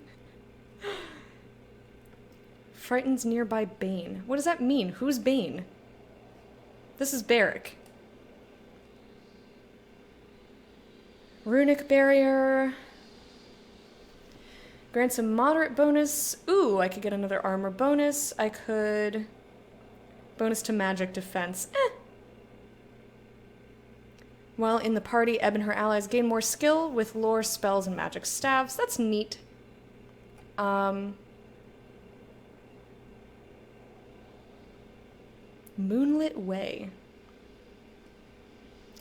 Frightens nearby Bane. What does that mean? Who's Bane? This is Barrick. Runic barrier. Grants a moderate bonus. Ooh, I could get another armor bonus. I could... Bonus to magic defense. While in the party, Ebb and her allies gain more skill with lore, spells, and magic staves. That's neat. Moonlit Way.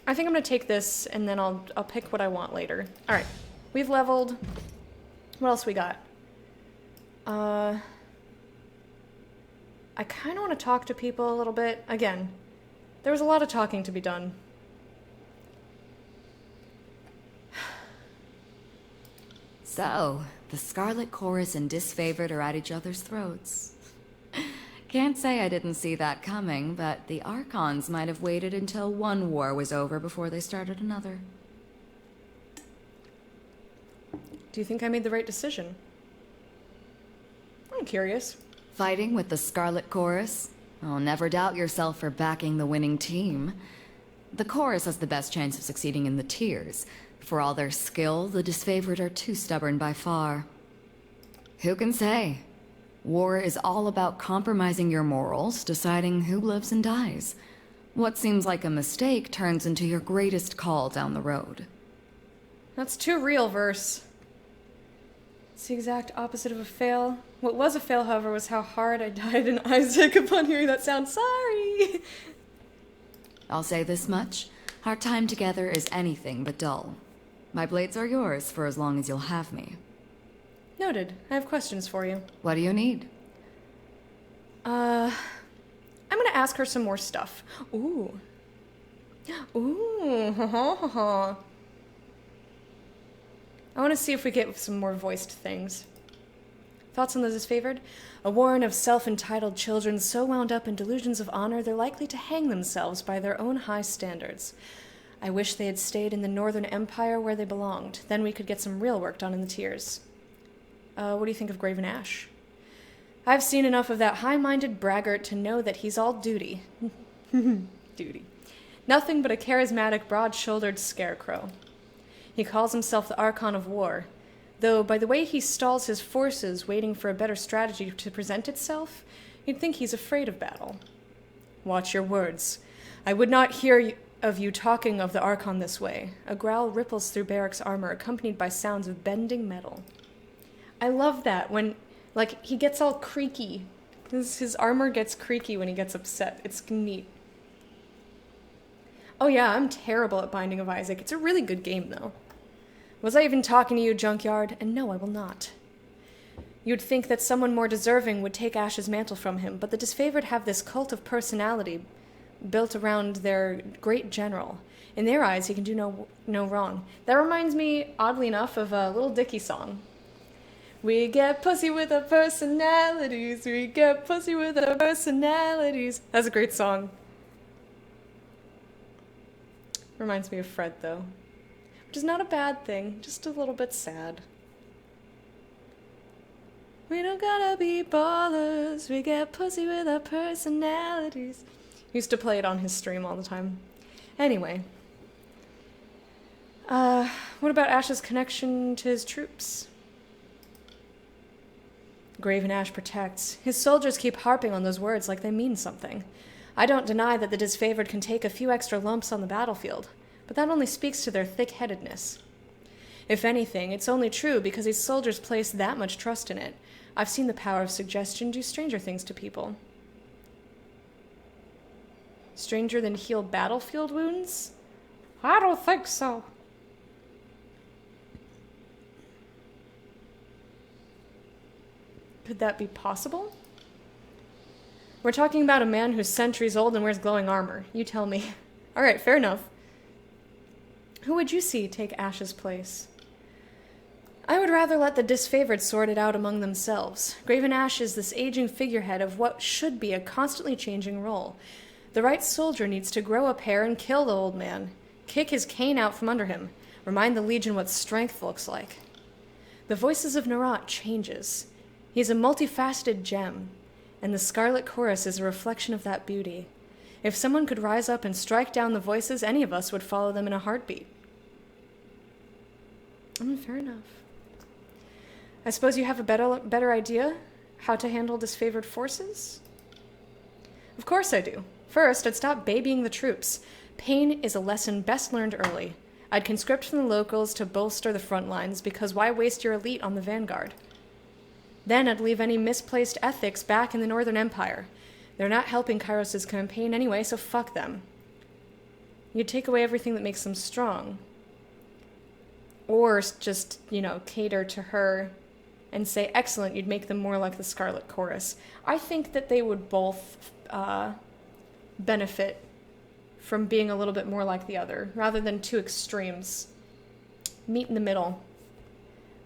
I think I'm gonna take this, and then I'll pick what I want later. Alright, we've leveled. What else we got? I kind of want to talk to people a little bit. Again, there was a lot of talking to be done. So, the Scarlet Chorus and Disfavored are at each other's throats. Can't say I didn't see that coming, but the Archons might have waited until one war was over before they started another. Do you think I made the right decision? I'm curious. Fighting with the Scarlet Chorus? Oh, never doubt yourself for backing the winning team. The Chorus has the best chance of succeeding in the tiers. For all their skill, the Disfavored are too stubborn by far. Who can say? War is all about compromising your morals, deciding who lives and dies. What seems like a mistake turns into your greatest call down the road. That's too real, Verse. It's the exact opposite of a fail. What was a fail, however, was how hard I died in Isaac upon hearing that sound. Sorry! I'll say this much. Our time together is anything but dull. My blades are yours for as long as you'll have me. Noted. I have questions for you. What do you need? I'm gonna ask her some more stuff. Ooh. Ooh, ha ha ha ha. I want to see if we get some more voiced things. Thoughts on the disfavored? A warren of self-entitled children so wound up in delusions of honor they're likely to hang themselves by their own high standards. I wish they had stayed in the Northern Empire where they belonged. Then we could get some real work done in the tiers. What do you think of Graven Ash? I've seen enough of that high-minded braggart to know that he's all duty. Duty. Nothing but a charismatic, broad-shouldered scarecrow. He calls himself the Archon of War, though by the way he stalls his forces waiting for a better strategy to present itself, you'd think he's afraid of battle. Watch your words. I would not hear of you talking of the Archon this way. A growl ripples through Barrick's armor, accompanied by sounds of bending metal. I love that when, like, he gets all creaky. His armor gets creaky when he gets upset. It's neat. Oh yeah, I'm terrible at Binding of Isaac. It's a really good game, though. Was I even talking to you, Junkyard? And no, I will not. You'd think that someone more deserving would take Ash's mantle from him, but the disfavored have this cult of personality built around their great general. In their eyes, he can do no wrong. That reminds me, oddly enough, of a Little Dicky song. We get pussy with our personalities. We get pussy with our personalities. That's a great song. Reminds me of Fred, though. Which is not a bad thing, just a little bit sad. We don't gotta be ballers. We get pussy with our personalities. Used to play it on his stream all the time. Anyway. What about Ash's connection to his troops? Graven Ash protects. His soldiers keep harping on those words like they mean something. I don't deny that the disfavored can take a few extra lumps on the battlefield, but that only speaks to their thick-headedness. If anything, it's only true because these soldiers place that much trust in it. I've seen the power of suggestion do stranger things to people. Stranger than heal battlefield wounds? I don't think so. Could that be possible? We're talking about a man who's centuries old and wears glowing armor. You tell me. All right, fair enough. Who would you see take Ash's place? I would rather let the disfavored sort it out among themselves. Graven Ash is this aging figurehead of what should be a constantly changing role. The right soldier needs to grow a pair and kill the old man. Kick his cane out from under him. Remind the Legion what strength looks like. The Voices of Narat changes. He's a multifaceted gem, and the Scarlet Chorus is a reflection of that beauty. If someone could rise up and strike down the voices, any of us would follow them in a heartbeat. Fair enough. I suppose you have a better idea how to handle disfavored forces? Of course I do. First, I'd stop babying the troops. Pain is a lesson best learned early. I'd conscript from the locals to bolster the front lines, because why waste your elite on the vanguard? Then I'd leave any misplaced ethics back in the Northern Empire. They're not helping Kairos' campaign anyway, so fuck them. You'd take away everything that makes them strong. Or just, cater to her and say, excellent, you'd make them more like the Scarlet Chorus. I think that they would both benefit from being a little bit more like the other, rather than two extremes. Meet in the middle.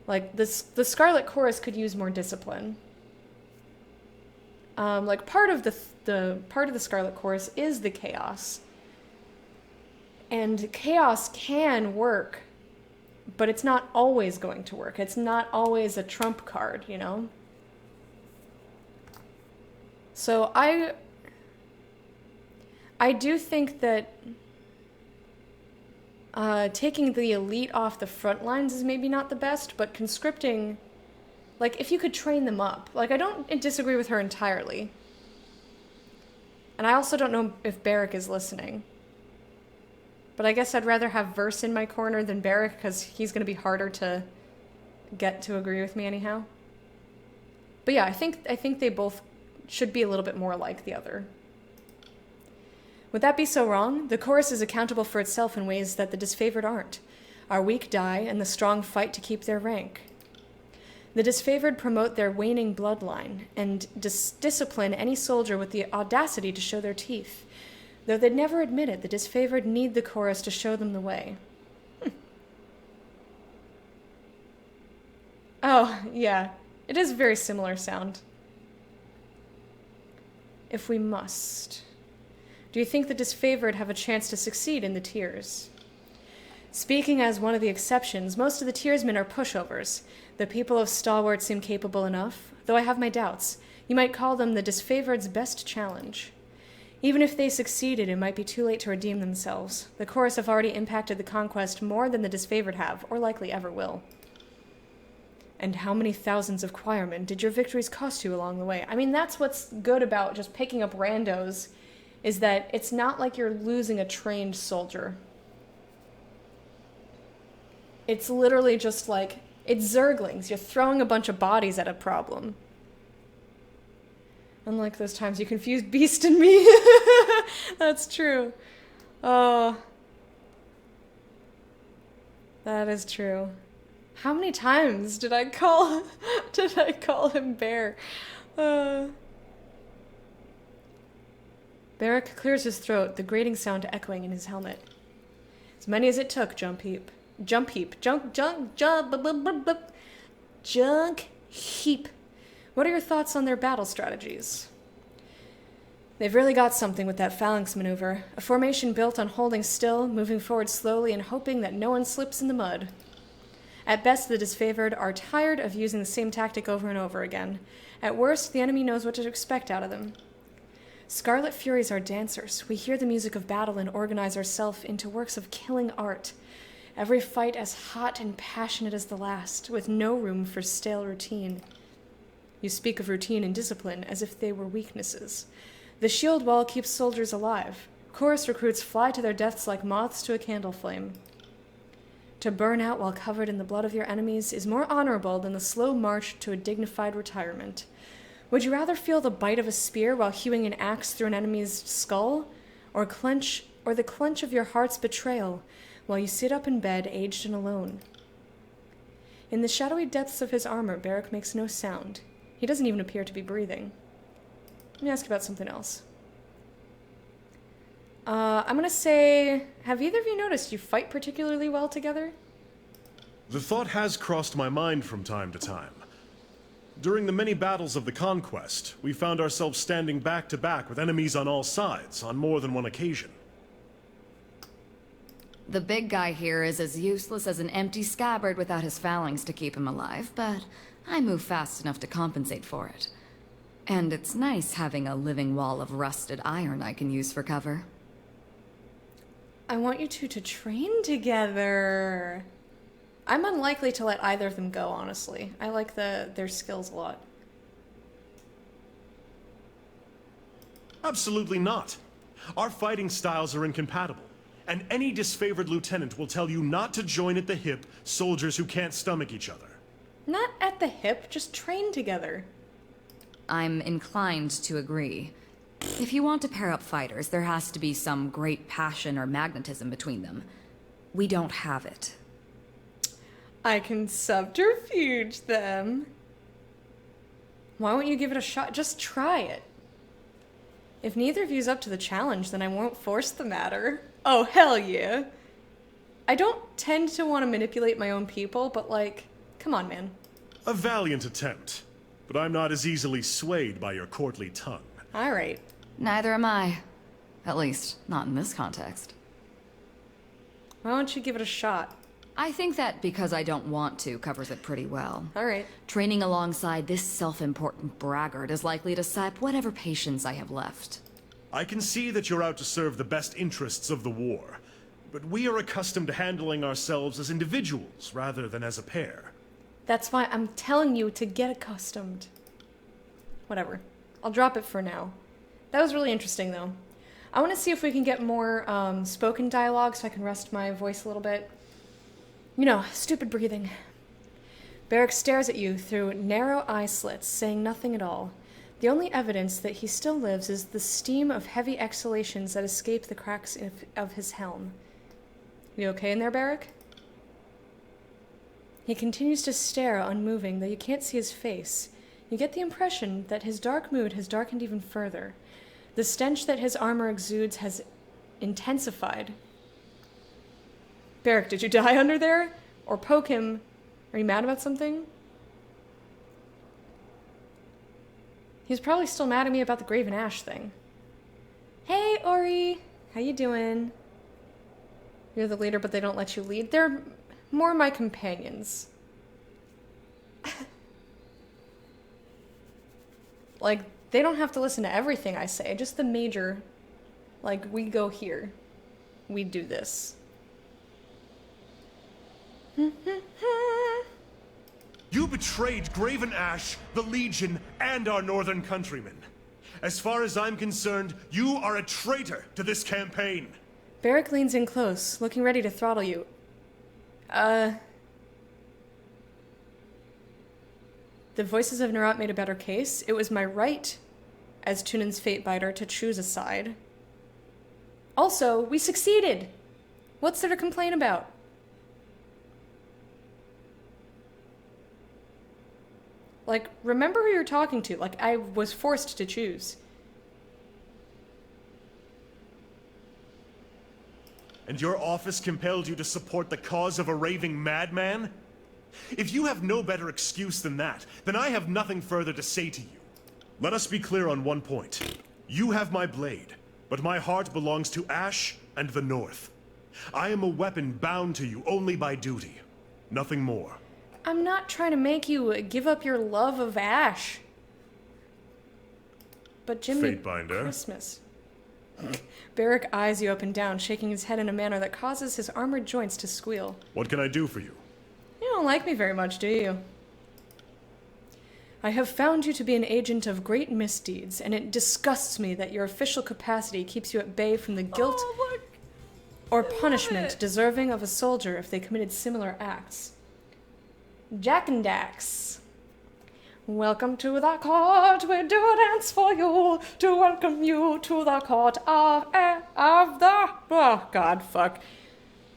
Like, the Scarlet Chorus could use more discipline. Part of the Scarlet Chorus is the chaos. And chaos can work, but it's not always going to work. It's not always a trump card, So I do think that taking the elite off the front lines is maybe not the best, but conscripting, if you could train them up. I don't disagree with her entirely. And I also don't know if Barrick is listening. But I guess I'd rather have Verse in my corner than Barrick, because he's going to be harder to get to agree with me anyhow. But yeah, I think they both should be a little bit more like the other. Would that be so wrong? The chorus is accountable for itself in ways that the disfavored aren't. Our weak die, and the strong fight to keep their rank. The disfavored promote their waning bloodline, and discipline any soldier with the audacity to show their teeth. Though they'd never admit it, the disfavored need the chorus to show them the way. Oh, yeah. It is a very similar sound. If we must. Do you think the disfavored have a chance to succeed in the tiers? Speaking as one of the exceptions, most of the tiersmen are pushovers. The people of Stalwart seem capable enough, though I have my doubts. You might call them the disfavored's best challenge. Even if they succeeded, it might be too late to redeem themselves. The chorus have already impacted the conquest more than the disfavored have, or likely ever will. And how many thousands of choirmen did your victories cost you along the way? I mean, that's what's good about just picking up randos, is that it's not like you're losing a trained soldier. It's literally just like, it's Zerglings. You're throwing a bunch of bodies at a problem. Unlike those times you confused Beast and me. That's true. Oh. That is true. How many times did I call him Bear? Barrack clears his throat, the grating sound echoing in his helmet. As many as it took, Junk Heap. Junk Heap. What are your thoughts on their battle strategies? They've really got something with that phalanx maneuver. A formation built on holding still, moving forward slowly, and hoping that no one slips in the mud. At best, the disfavored are tired of using the same tactic over and over again. At worst, the enemy knows what to expect out of them. Scarlet Furies are dancers. We hear the music of battle and organize ourselves into works of killing art. Every fight as hot and passionate as the last, with no room for stale routine. You speak of routine and discipline as if they were weaknesses. The shield wall keeps soldiers alive. Chorus recruits fly to their deaths like moths to a candle flame. To burn out while covered in the blood of your enemies is more honorable than the slow march to a dignified retirement. Would you rather feel the bite of a spear while hewing an axe through an enemy's skull, or the clench of your heart's betrayal while you sit up in bed, aged and alone? In the shadowy depths of his armor, Barrack makes no sound. He doesn't even appear to be breathing. Let me ask you about something else. I'm gonna say, have either of you noticed you fight particularly well together? The thought has crossed my mind from time to time. During the many battles of the conquest, we found ourselves standing back to back with enemies on all sides on more than one occasion. The big guy here is as useless as an empty scabbard without his phalanx to keep him alive, but I move fast enough to compensate for it. And it's nice having a living wall of rusted iron I can use for cover. I want you two to train together. I'm unlikely to let either of them go, honestly. I like their skills a lot. Absolutely not. Our fighting styles are incompatible, and any disfavored lieutenant will tell you not to join at the hip soldiers who can't stomach each other. Not at the hip, just train together. I'm inclined to agree. If you want to pair up fighters, there has to be some great passion or magnetism between them. We don't have it. I can subterfuge them. Why won't you give it a shot? Just try it. If neither of you's up to the challenge, then I won't force the matter. Oh, hell yeah. I don't tend to want to manipulate my own people, but like, come on, man. A valiant attempt, but I'm not as easily swayed by your courtly tongue. All right. Neither am I. At least, not in this context. Why don't you give it a shot? I think that because I don't want to covers it pretty well. All right. Training alongside this self-important braggart is likely to sap whatever patience I have left. I can see that you're out to serve the best interests of the war, but we are accustomed to handling ourselves as individuals rather than as a pair. That's why I'm telling you to get accustomed. Whatever. I'll drop it for now. That was really interesting, though. I want to see if we can get more spoken dialogue so I can rest my voice a little bit. You know, stupid breathing. Barrack stares at you through narrow eye slits, saying nothing at all. The only evidence that he still lives is the steam of heavy exhalations that escape the cracks of his helm. You okay in there, Barrack? He continues to stare, unmoving, though you can't see his face. You get the impression that his dark mood has darkened even further. The stench that his armor exudes has intensified. Barrack, did you die under there? Or poke him? Are you mad about something? He's probably still mad at me about the Graven Ash thing. Hey, Ori! How you doing? You're the leader, but they don't let you lead. They're more my companions. Like, they don't have to listen to everything I say, just the major. Like, we go here. We do this. You betrayed Graven Ash, the Legion, and our northern countrymen. As far as I'm concerned, you are a traitor to this campaign. Barrick leans in close, looking ready to throttle you. The voices of Nerat made a better case. It was my right, as Tunan's Fatebiter, to choose a side. Also, we succeeded! What's there to complain about? Like, remember who you're talking to. Like, I was forced to choose. And your office compelled you to support the cause of a raving madman? If you have no better excuse than that, then I have nothing further to say to you. Let us be clear on one point. You have my blade, but my heart belongs to Ash and the North. I am a weapon bound to you only by duty. Nothing more. I'm not trying to make you give up your love of Ash. But Jimmy, Fatebinder. Christmas. Barrick eyes you up and down, shaking his head in a manner that causes his armored joints to squeal. What can I do for you? You don't like me very much, do you? I have found you to be an agent of great misdeeds, and it disgusts me that your official capacity keeps you at bay from the guilt or punishment deserving of a soldier if they committed similar acts. Jack and Dax. Welcome to the court, we do a dance for you, to welcome you to the court of the... Oh, God, fuck.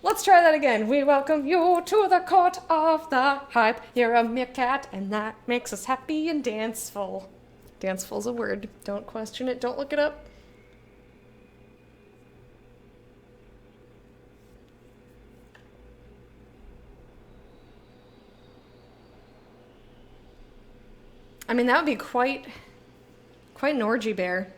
Let's try that again. We welcome you to the court of the hype. You're a meerkat, and that makes us happy and danceful. Danceful's a word. Don't question it. Don't look it up. I mean, that would be quite an orgy bear.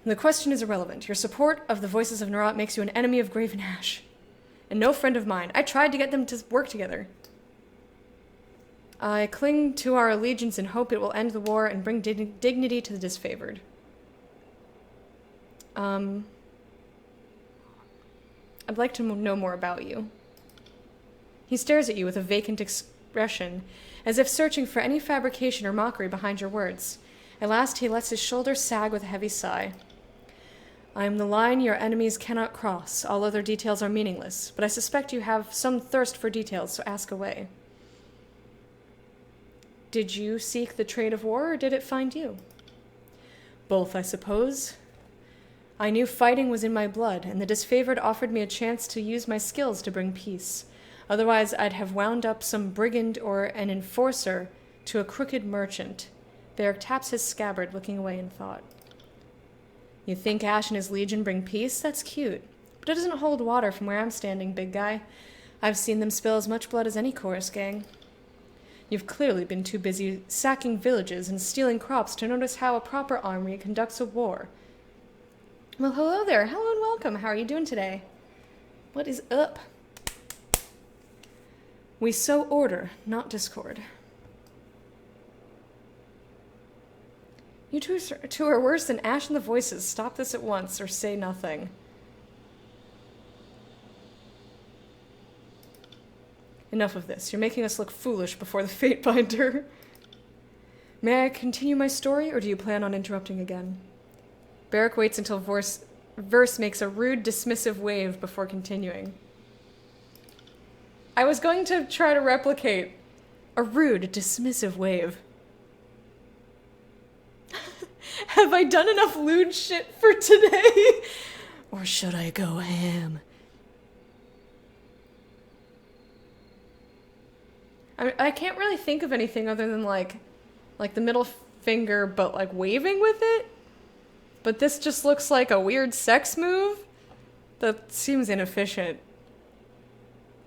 The question is irrelevant. Your support of the voices of Nerat makes you an enemy of Graven Ash, and no friend of mine. I tried to get them to work together. I cling to our allegiance and hope it will end the war and bring dignity to the disfavored. I'd like to know more about you. He stares at you with a vacant expression, as if searching for any fabrication or mockery behind your words. At last he lets his shoulders sag with a heavy sigh. I am the line your enemies cannot cross. All other details are meaningless, but I suspect you have some thirst for details, so ask away. Did you seek the trade of war, or did it find you? Both, I suppose. I knew fighting was in my blood, and the disfavored offered me a chance to use my skills to bring peace. Otherwise, I'd have wound up some brigand or an enforcer to a crooked merchant. Barrick taps his scabbard, looking away in thought. You think Ash and his legion bring peace? That's cute. But it doesn't hold water from where I'm standing, big guy. I've seen them spill as much blood as any chorus gang. You've clearly been too busy sacking villages and stealing crops to notice how a proper army conducts a war. Well, hello there. Hello and welcome. How are you doing today? What is up? We sow order, not discord. You two are worse than Ash and the Voices. Stop this at once, or say nothing. Enough of this. You're making us look foolish before the Fatebinder. May I continue my story, or do you plan on interrupting again? Barrick waits until Verse makes a rude, dismissive wave before continuing. I was going to try to replicate a rude, dismissive wave. Have I done enough lewd shit for today? Or should I go ham? I can't really think of anything other than like the middle finger, but like waving with it. But this just looks like a weird sex move that seems inefficient.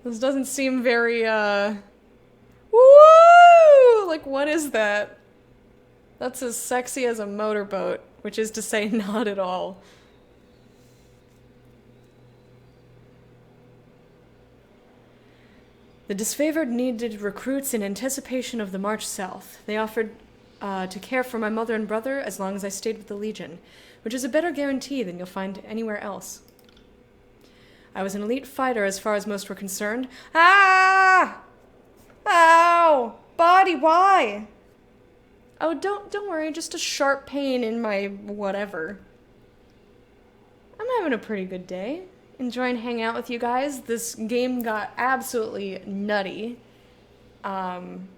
This doesn't seem very, woo! Like, what is that? That's as sexy as a motorboat, which is to say, not at all. The disfavored needed recruits in anticipation of the march south. They offered to care for my mother and brother as long as I stayed with the Legion, which is a better guarantee than you'll find anywhere else. I was an elite fighter as far as most were concerned. Ah! Ow! Body, why? Oh, don't worry, just a sharp pain in my whatever. I'm having a pretty good day. Enjoying hanging out with you guys. This game got absolutely nutty. I'm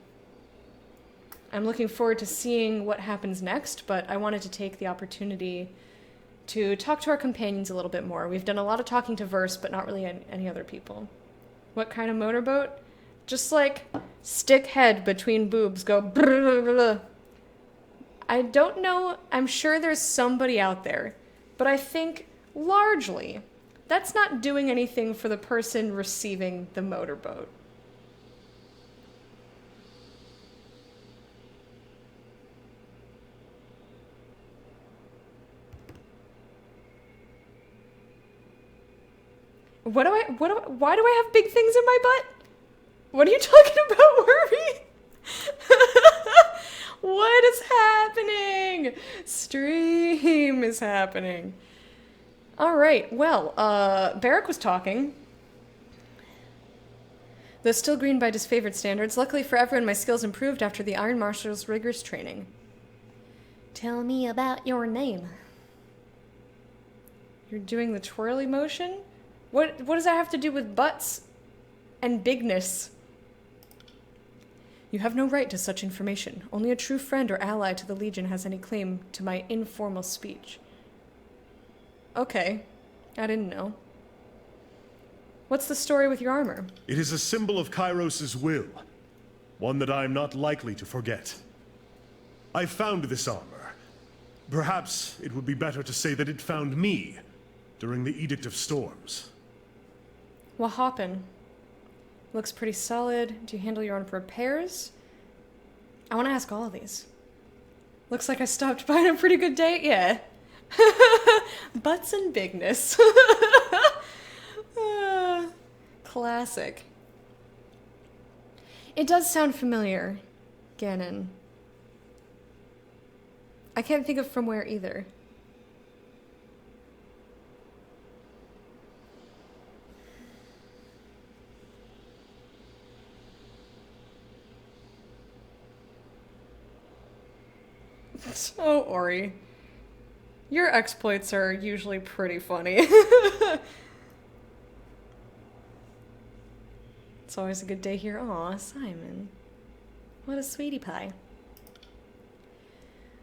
looking forward to seeing what happens next, but I wanted to take the opportunity to talk to our companions a little bit more. We've done a lot of talking to Verse, but not really any other people. What kind of motorboat? Just like stick head between boobs, go brrrr. I don't know, I'm sure there's somebody out there, but I think largely that's not doing anything for the person receiving the motorboat. Why do I have big things in my butt? What are you talking about, Wormy? What is happening? Stream is happening. All right, well, Barrack was talking. Though still green by disfavored standards, luckily for everyone, my skills improved after the Iron Marshal's rigorous training. Tell me about your name. You're doing the twirly motion? What does that have to do with butts and bigness? You have no right to such information. Only a true friend or ally to the Legion has any claim to my informal speech. Okay, I didn't know. What's the story with your armor? It is a symbol of Kairos' will, one that I am not likely to forget. I found this armor. Perhaps it would be better to say that it found me during the Edict of Storms. What happened? Looks pretty solid. Do you handle your own repairs? I want to ask all of these. Looks like I stopped by on a pretty good date, yeah. Butts and bigness. Classic. It does sound familiar, Ganon. I can't think of from where either. Oh, Ori. Your exploits are usually pretty funny. It's always a good day here. Aw, Simon. What a sweetie pie.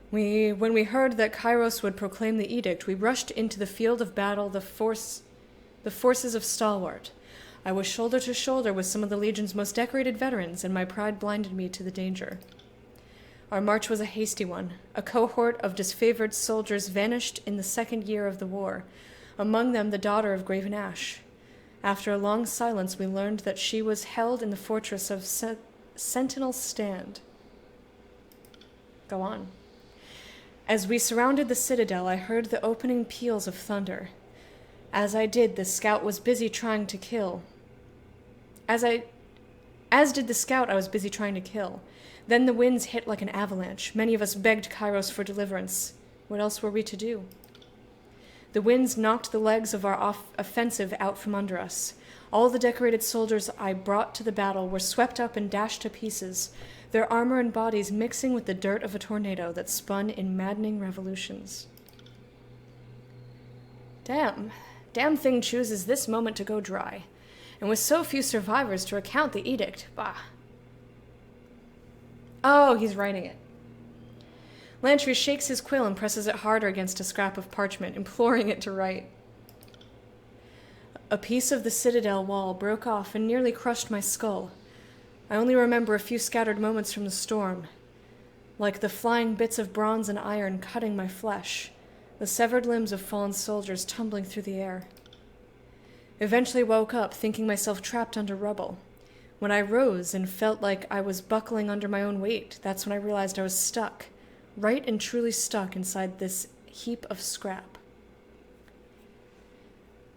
When we heard that Kairos would proclaim the edict, we rushed into the field of battle, the forces of Stalwart. I was shoulder to shoulder with some of the Legion's most decorated veterans, and my pride blinded me to the danger. Our march was a hasty one. A cohort of disfavored soldiers vanished in the second year of the war, among them the daughter of Graven Ash. After a long silence, we learned that she was held in the fortress of Sentinel Stand. Go on. As we surrounded the citadel, I heard the opening peals of thunder. As I did, the scout was busy trying to kill. As did the scout I was busy trying to kill. Then the winds hit like an avalanche. Many of us begged Kairos for deliverance. What else were we to do? The winds knocked the legs of our offensive out from under us. All the decorated soldiers I brought to the battle were swept up and dashed to pieces, their armor and bodies mixing with the dirt of a tornado that spun in maddening revolutions. Damn thing chooses this moment to go dry. And with so few survivors to recount the edict, bah. Oh, he's writing it. Lantry shakes his quill and presses it harder against a scrap of parchment, imploring it to write. A piece of the citadel wall broke off and nearly crushed my skull. I only remember a few scattered moments from the storm, like the flying bits of bronze and iron cutting my flesh, the severed limbs of fallen soldiers tumbling through the air. Eventually woke up, thinking myself trapped under rubble. When I rose and felt like I was buckling under my own weight, that's when I realized I was stuck, right and truly stuck inside this heap of scrap.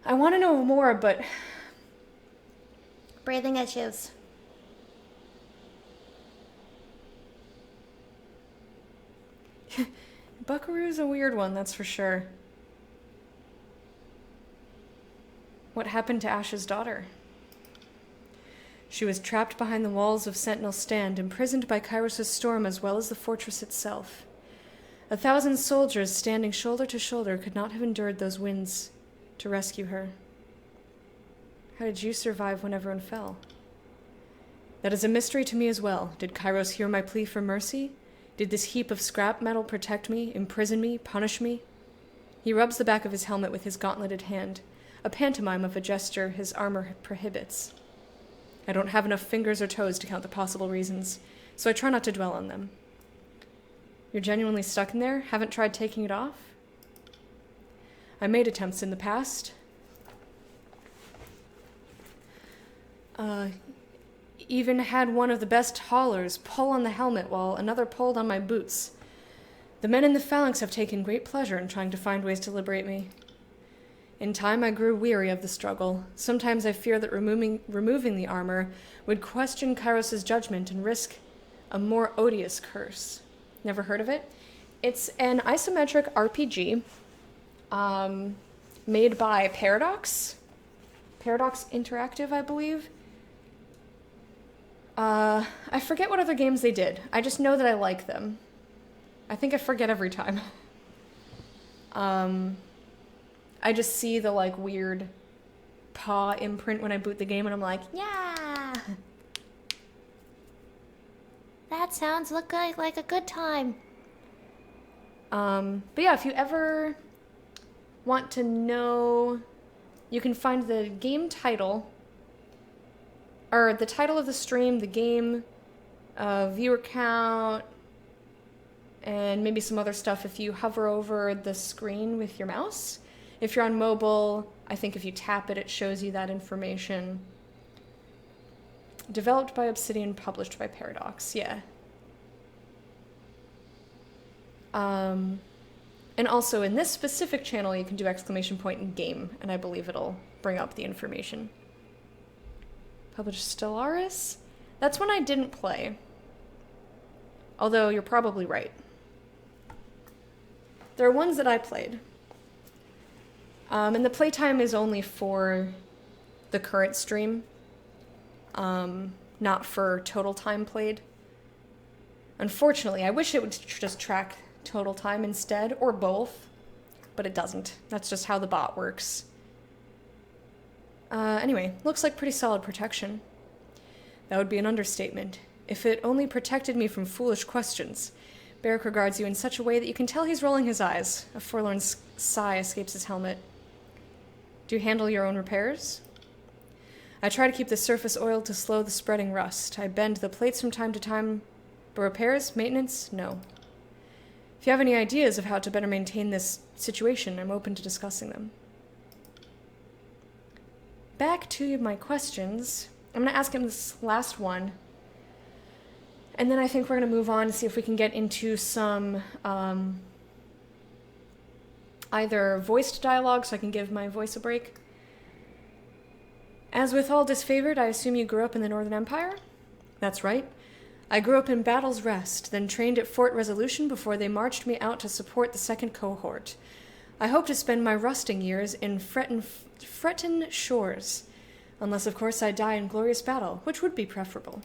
I want to know more, but... breathing issues. Buckaroo's a weird one, that's for sure. What happened to Ash's daughter? She was trapped behind the walls of Sentinel Stand, imprisoned by Kairos' storm as well as the fortress itself. 1,000 soldiers standing shoulder to shoulder could not have endured those winds to rescue her. How did you survive when everyone fell? That is a mystery to me as well. Did Kairos hear my plea for mercy? Did this heap of scrap metal protect me, imprison me, punish me? He rubs the back of his helmet with his gauntleted hand, a pantomime of a gesture his armor prohibits. I don't have enough fingers or toes to count the possible reasons, so I try not to dwell on them. You're genuinely stuck in there? Haven't tried taking it off? I made attempts in the past. Even had one of the best haulers pull on the helmet while another pulled on my boots. The men in the phalanx have taken great pleasure in trying to find ways to liberate me. In time, I grew weary of the struggle. Sometimes I fear that removing the armor would question Kairos' judgment and risk a more odious curse. Never heard of it? It's an isometric RPG made by Paradox. Paradox Interactive, I believe. I forget what other games they did. I just know that I like them. I think I forget every time. I just see the, like, weird paw imprint when I boot the game, and I'm like, yeah! That sounds like a good time. But yeah, if you ever want to know, you can find the game title, or the title of the stream, the game, viewer count, and maybe some other stuff if you hover over the screen with your mouse. If you're on mobile, I think if you tap it, it shows you that information. Developed by Obsidian, published by Paradox, yeah. And also in this specific channel, you can do exclamation point in game, and I believe it'll bring up the information. Published Stellaris? That's one I didn't play. Although you're probably right. There are ones that I played. And the playtime is only for the current stream, not for total time played. Unfortunately, I wish it would just track total time instead, or both, but it doesn't. That's just how the bot works. Anyway, looks like pretty solid protection. That would be an understatement. If it only protected me from foolish questions. Barrick regards you in such a way that you can tell he's rolling his eyes. A forlorn sigh escapes his helmet. Do you handle your own repairs? I try to keep the surface oiled to slow the spreading rust. I bend the plates from time to time, but repairs, maintenance, no. If you have any ideas of how to better maintain this situation, I'm open to discussing them. Back to my questions. I'm going to ask him this last one, and then I think we're going to move on and see if we can get into some either voiced dialogue, so I can give my voice a break. As with all disfavored, I assume you grew up in the Northern Empire? That's right. I grew up in Battle's Rest, then trained at Fort Resolution before they marched me out to support the 2nd Cohort. I hope to spend my rusting years in Freton Shores, unless, of course, I die in glorious battle, which would be preferable.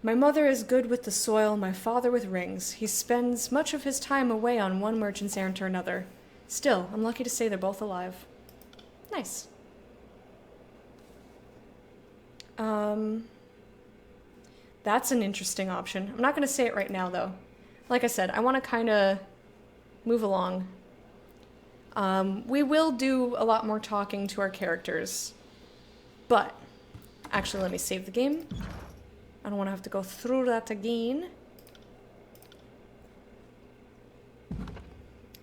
My mother is good with the soil, my father with rings. He spends much of his time away on one merchant's errand or another. Still, I'm lucky to say they're both alive. Nice. That's an interesting option. I'm not going to say it right now, though. Like I said, I want to kind of move along. We will do a lot more talking to our characters, but actually let me save the game. I don't want to have to go through that again.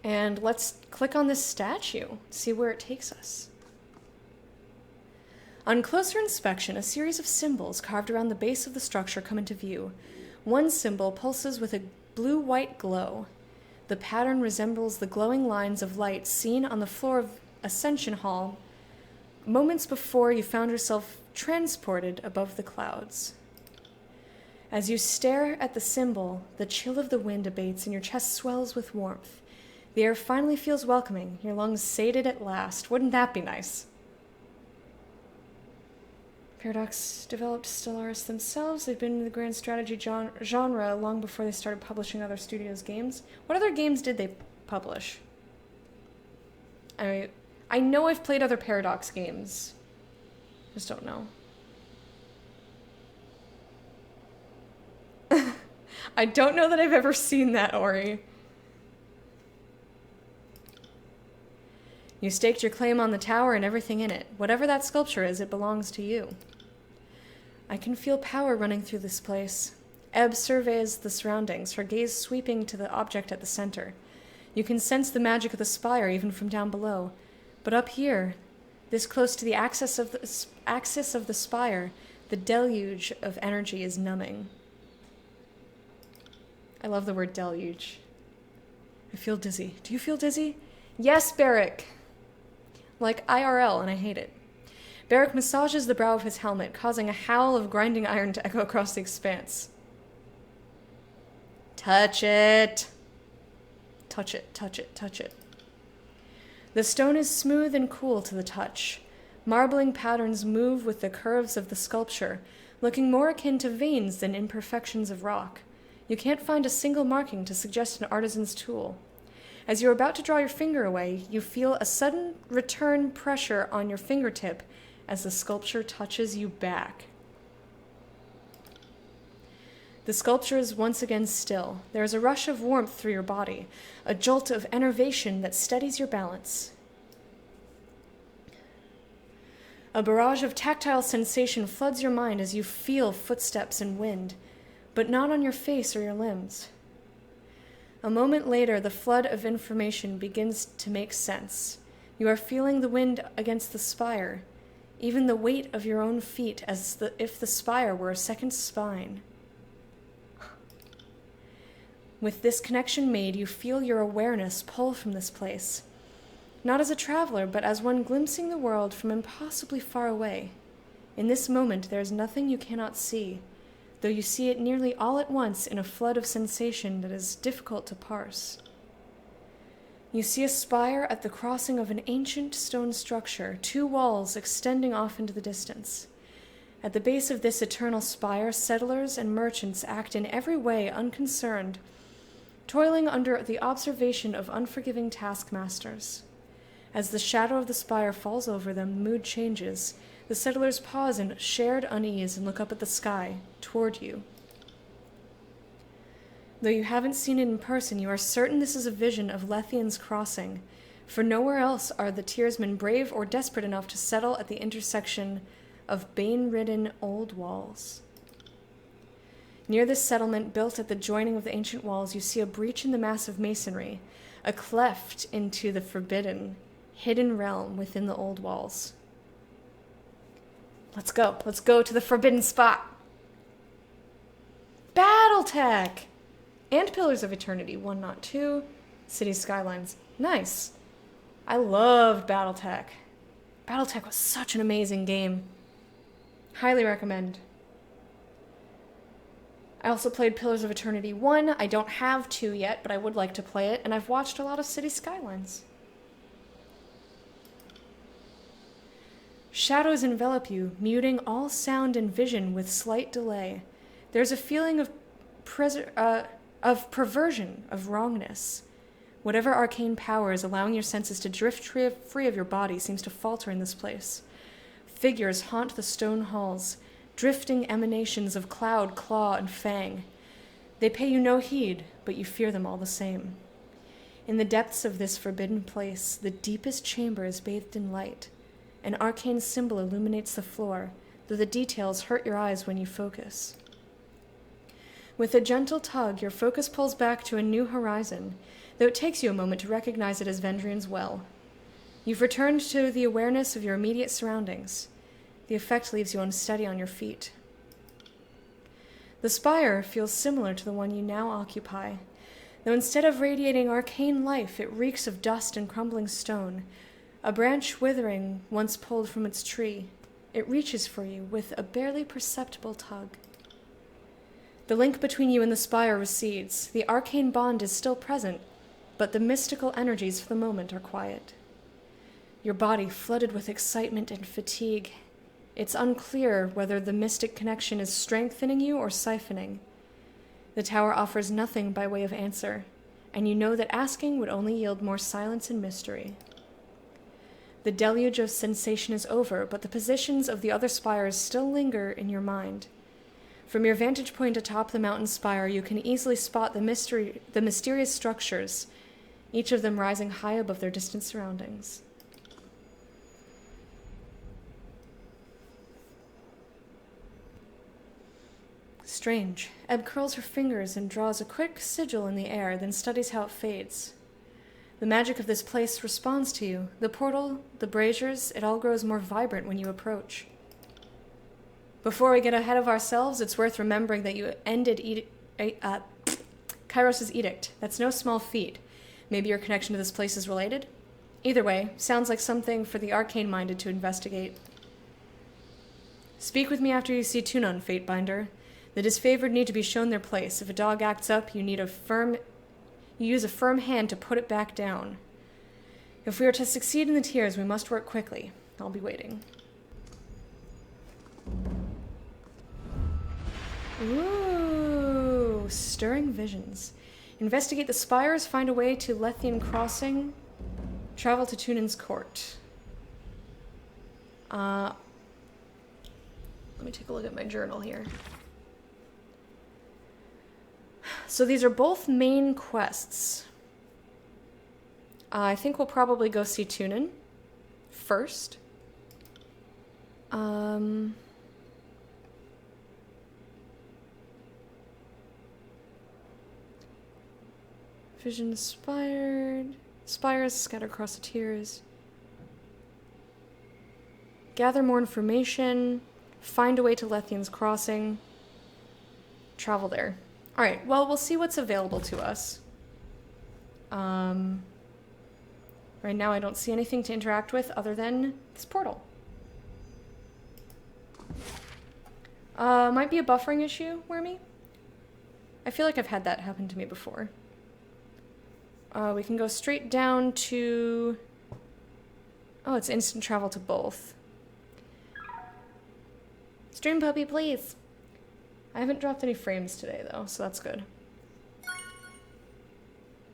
And let's click on this statue, see where it takes us. On closer inspection, a series of symbols carved around the base of the structure come into view. One symbol pulses with a blue-white glow. The pattern resembles the glowing lines of light seen on the floor of Ascension Hall moments before you found yourself transported above the clouds. As you stare at the symbol, the chill of the wind abates and your chest swells with warmth. The air finally feels welcoming, your lungs sated at last. Wouldn't that be nice? Paradox developed Stellaris themselves. They've been in the grand strategy genre long before they started publishing other studios' games. What other games did they publish? I know I've played other Paradox games. Just don't know. I don't know that I've ever seen that, Ori. You staked your claim on the tower and everything in it. Whatever that sculpture is, it belongs to you. I can feel power running through this place. Ebb surveys the surroundings, her gaze sweeping to the object at the center. You can sense the magic of the spire even from down below. But up here, this close to the axis of the spire, the deluge of energy is numbing. I love the word deluge. I feel dizzy. Do you feel dizzy? Yes, Barrick. Like IRL, and I hate it. Barrick massages the brow of his helmet, causing a howl of grinding iron to echo across the expanse. Touch it. Touch it, touch it, touch it. The stone is smooth and cool to the touch. Marbling patterns move with the curves of the sculpture, looking more akin to veins than imperfections of rock. You can't find a single marking to suggest an artisan's tool. As you're about to draw your finger away, you feel a sudden return pressure on your fingertip as the sculpture touches you back. The sculpture is once again still. There is a rush of warmth through your body, a jolt of enervation that steadies your balance. A barrage of tactile sensation floods your mind as you feel footsteps and wind, but not on your face or your limbs. A moment later, the flood of information begins to make sense. You are feeling the wind against the spire, even the weight of your own feet as if the spire were a second spine. With this connection made, you feel your awareness pull from this place, not as a traveler, but as one glimpsing the world from impossibly far away. In this moment, there is nothing you cannot see, though you see it nearly all at once in a flood of sensation that is difficult to parse. You see a spire at the crossing of an ancient stone structure, two walls extending off into the distance. At the base of this eternal spire, settlers and merchants act in every way unconcerned, toiling under the observation of unforgiving taskmasters. As the shadow of the spire falls over them, the mood changes. The settlers pause in shared unease and look up at the sky, toward you. Though you haven't seen it in person, you are certain this is a vision of Lethian's crossing, for nowhere else are the Tearsmen brave or desperate enough to settle at the intersection of bane-ridden old walls. Near this settlement, built at the joining of the ancient walls, you see a breach in the massive masonry, a cleft into the forbidden, hidden realm within the old walls. Let's go. Let's go to the forbidden spot. Battletech! And Pillars of Eternity, 1 not 2. City Skylines. Nice. I loved Battletech. Battletech was such an amazing game. Highly recommend. I also played Pillars of Eternity 1. I don't have 2 yet, but I would like to play it, and I've watched a lot of City Skylines. Shadows envelop you, muting all sound and vision with slight delay. There's a feeling of perversion, of wrongness. Whatever arcane power is allowing your senses to drift free of your body seems to falter in this place. Figures haunt the stone halls, drifting emanations of cloud, claw, and fang. They pay you no heed, but you fear them all the same. In the depths of this forbidden place, the deepest chamber is bathed in light. An arcane symbol illuminates the floor, though the details hurt your eyes when you focus. With a gentle tug, your focus pulls back to a new horizon, though it takes you a moment to recognize it as Vendrian's well. You've returned to the awareness of your immediate surroundings. The effect leaves you unsteady on your feet. The spire feels similar to the one you now occupy, though instead of radiating arcane life, it reeks of dust and crumbling stone, a branch withering once pulled from its tree. It reaches for you with a barely perceptible tug. The link between you and the spire recedes. The arcane bond is still present, but the mystical energies for the moment are quiet. Your body flooded with excitement and fatigue. It's unclear whether the mystic connection is strengthening you or siphoning. The tower offers nothing by way of answer, and you know that asking would only yield more silence and mystery. The deluge of sensation is over, but the positions of the other spires still linger in your mind. From your vantage point atop the mountain spire, you can easily spot the mysterious structures, each of them rising high above their distant surroundings. Strange. Ebb curls her fingers and draws a quick sigil in the air, then studies how it fades. The magic of this place responds to you. The portal, the braziers, it all grows more vibrant when you approach. Before we get ahead of ourselves, it's worth remembering that you ended Kairos' edict. That's no small feat. Maybe your connection to this place is related? Either way, sounds like something for the arcane-minded to investigate. Speak with me after you see Tunon, Fatebinder. The disfavored need to be shown their place. If a dog acts up, you use a firm hand to put it back down. If we are to succeed in the tiers, we must work quickly. I'll be waiting. Ooh, stirring visions. Investigate the spires, find a way to Lethian Crossing, travel to Tunan's court. Let me take a look at my journal here. So these are both main quests. I think we'll probably go see Tunan first. Vision inspired. Spires scattered across the tiers. Gather more information. Find a way to Lethian's Crossing. Travel there. Alright, well, we'll see what's available to us. Right now I don't see anything to interact with other than this portal. Might be a buffering issue, Wormy. I feel like I've had that happen to me before. We can go straight down to... Oh, it's instant travel to both. Stream puppy, please. I haven't dropped any frames today, though, so that's good.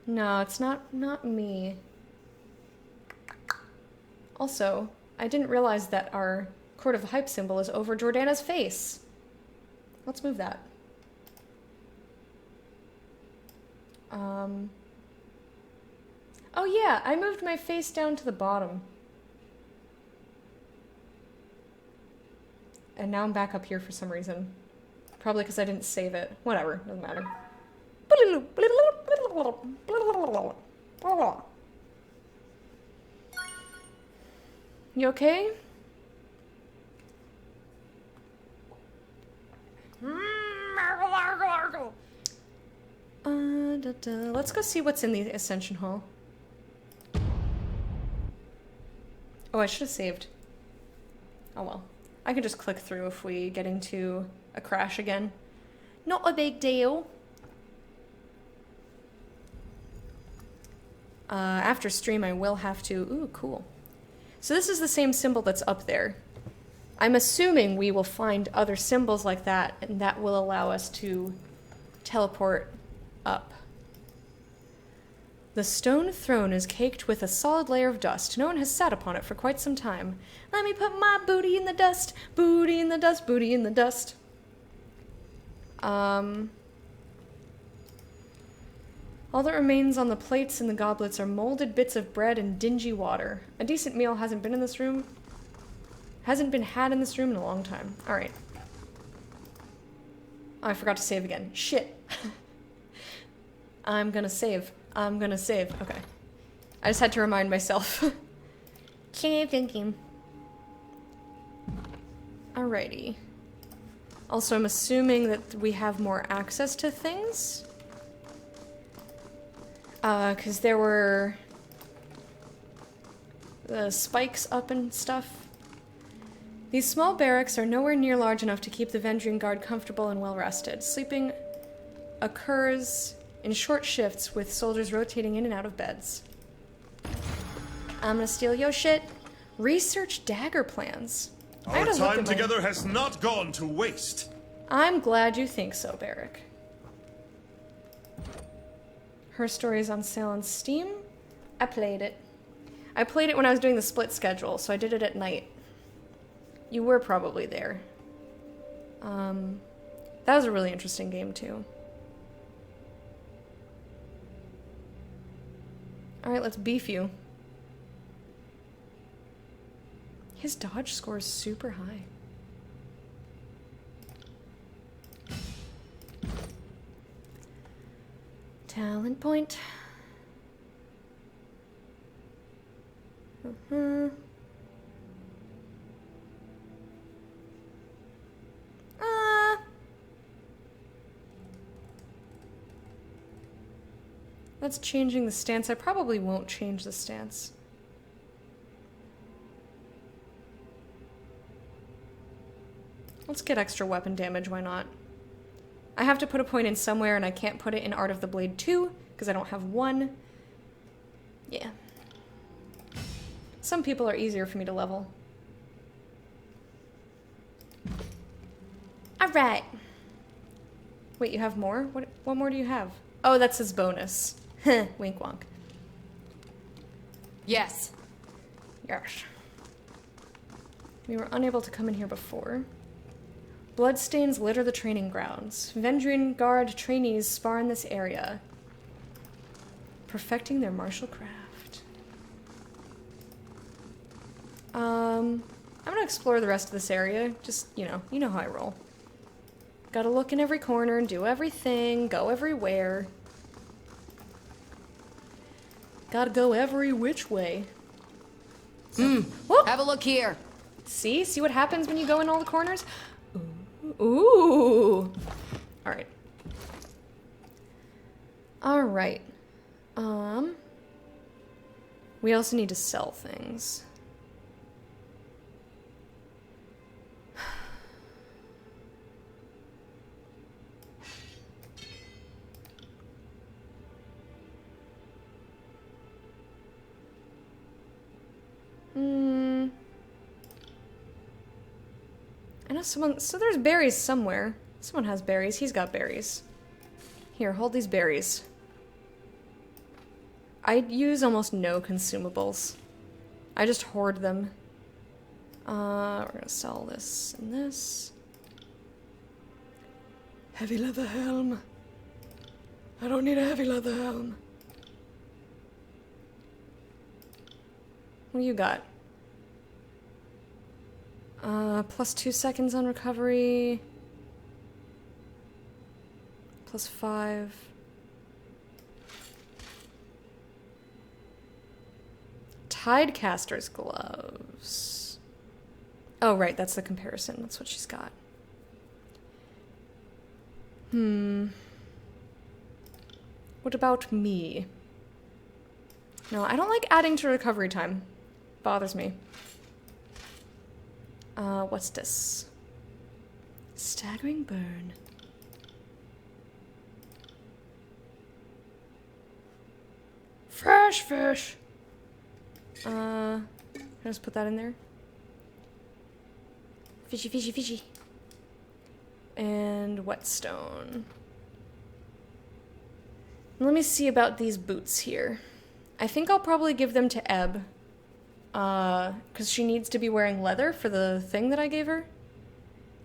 No, it's not me. Also, I didn't realize that our Court of the Hype symbol is over Jordana's face. Let's move that. Oh yeah, I moved my face down to the bottom. And now I'm back up here for some reason. Probably because I didn't save it. Whatever, doesn't matter. You okay? Let's go see what's in the Ascension Hall. Oh, I should have saved. Oh well. I can just click through if we get into a crash again. Not a big deal. After stream, I will have to... Ooh, cool. So this is the same symbol that's up there. I'm assuming we will find other symbols like that, and that will allow us to teleport up. The stone throne is caked with a solid layer of dust. No one has sat upon it for quite some time. Let me put my booty in the dust. Booty in the dust. Booty in the dust. All that remains on the plates and the goblets are molded bits of bread and dingy water. A decent meal hasn't been in this room. Hasn't been had in this room in a long time. Alright. Oh, I forgot to save again. Shit. I'm gonna save. I'm gonna save. Okay. I just had to remind myself. Keep thinking. Alrighty. Also, I'm assuming that we have more access to things. Because there were the spikes up and stuff. These small barracks are nowhere near large enough to keep the Vendrian Guard comfortable and well rested. Sleeping occurs in short shifts with soldiers rotating in and out of beds. I'm gonna steal your shit. Research dagger plans. Our time together has not gone to waste. I'm glad you think so, Barrick. Her Story is on sale on Steam. I played it. I played it when I was doing the split schedule, so I did it at night. You were probably there. That was a really interesting game, too. Alright, let's beef you. His dodge score is super high. Talent point. That's changing the stance. I probably won't change the stance. Let's get extra weapon damage, why not? I have to put a point in somewhere, and I can't put it in Art of the Blade 2, because I don't have one. Yeah. Some people are easier for me to level. Alright. Wait, you have more? What more do you have? Oh, that's his bonus. Wink wonk. Yes. Yes. We were unable to come in here before. Bloodstains litter the training grounds. Vendrian Guard trainees spar in this area, perfecting their martial craft. I'm gonna explore the rest of this area. Just, you know how I roll. Gotta look in every corner and do everything, go everywhere. Gotta go every which way. Whoop! Have a look here. See what happens when you go in all the corners? Ooh. Alright. Alright. We also need to sell things. I know someone... So there's berries somewhere. Someone has berries. He's got berries. Here, hold these berries. I use almost no consumables. I just hoard them. We're gonna sell this and this. Heavy leather helm. I don't need a heavy leather helm. What do you got? Plus 2 seconds on recovery. Plus 5. Tidecaster's gloves. Oh, right, that's the comparison. That's what she's got. What about me? No, I don't like adding to recovery time. Bothers me. What's this? Staggering burn. Fresh fish! Can I just put that in there? Fishy, fishy, fishy. And whetstone. Let me see about these boots here. I think I'll probably give them to Ebb. Because she needs to be wearing leather for the thing that I gave her.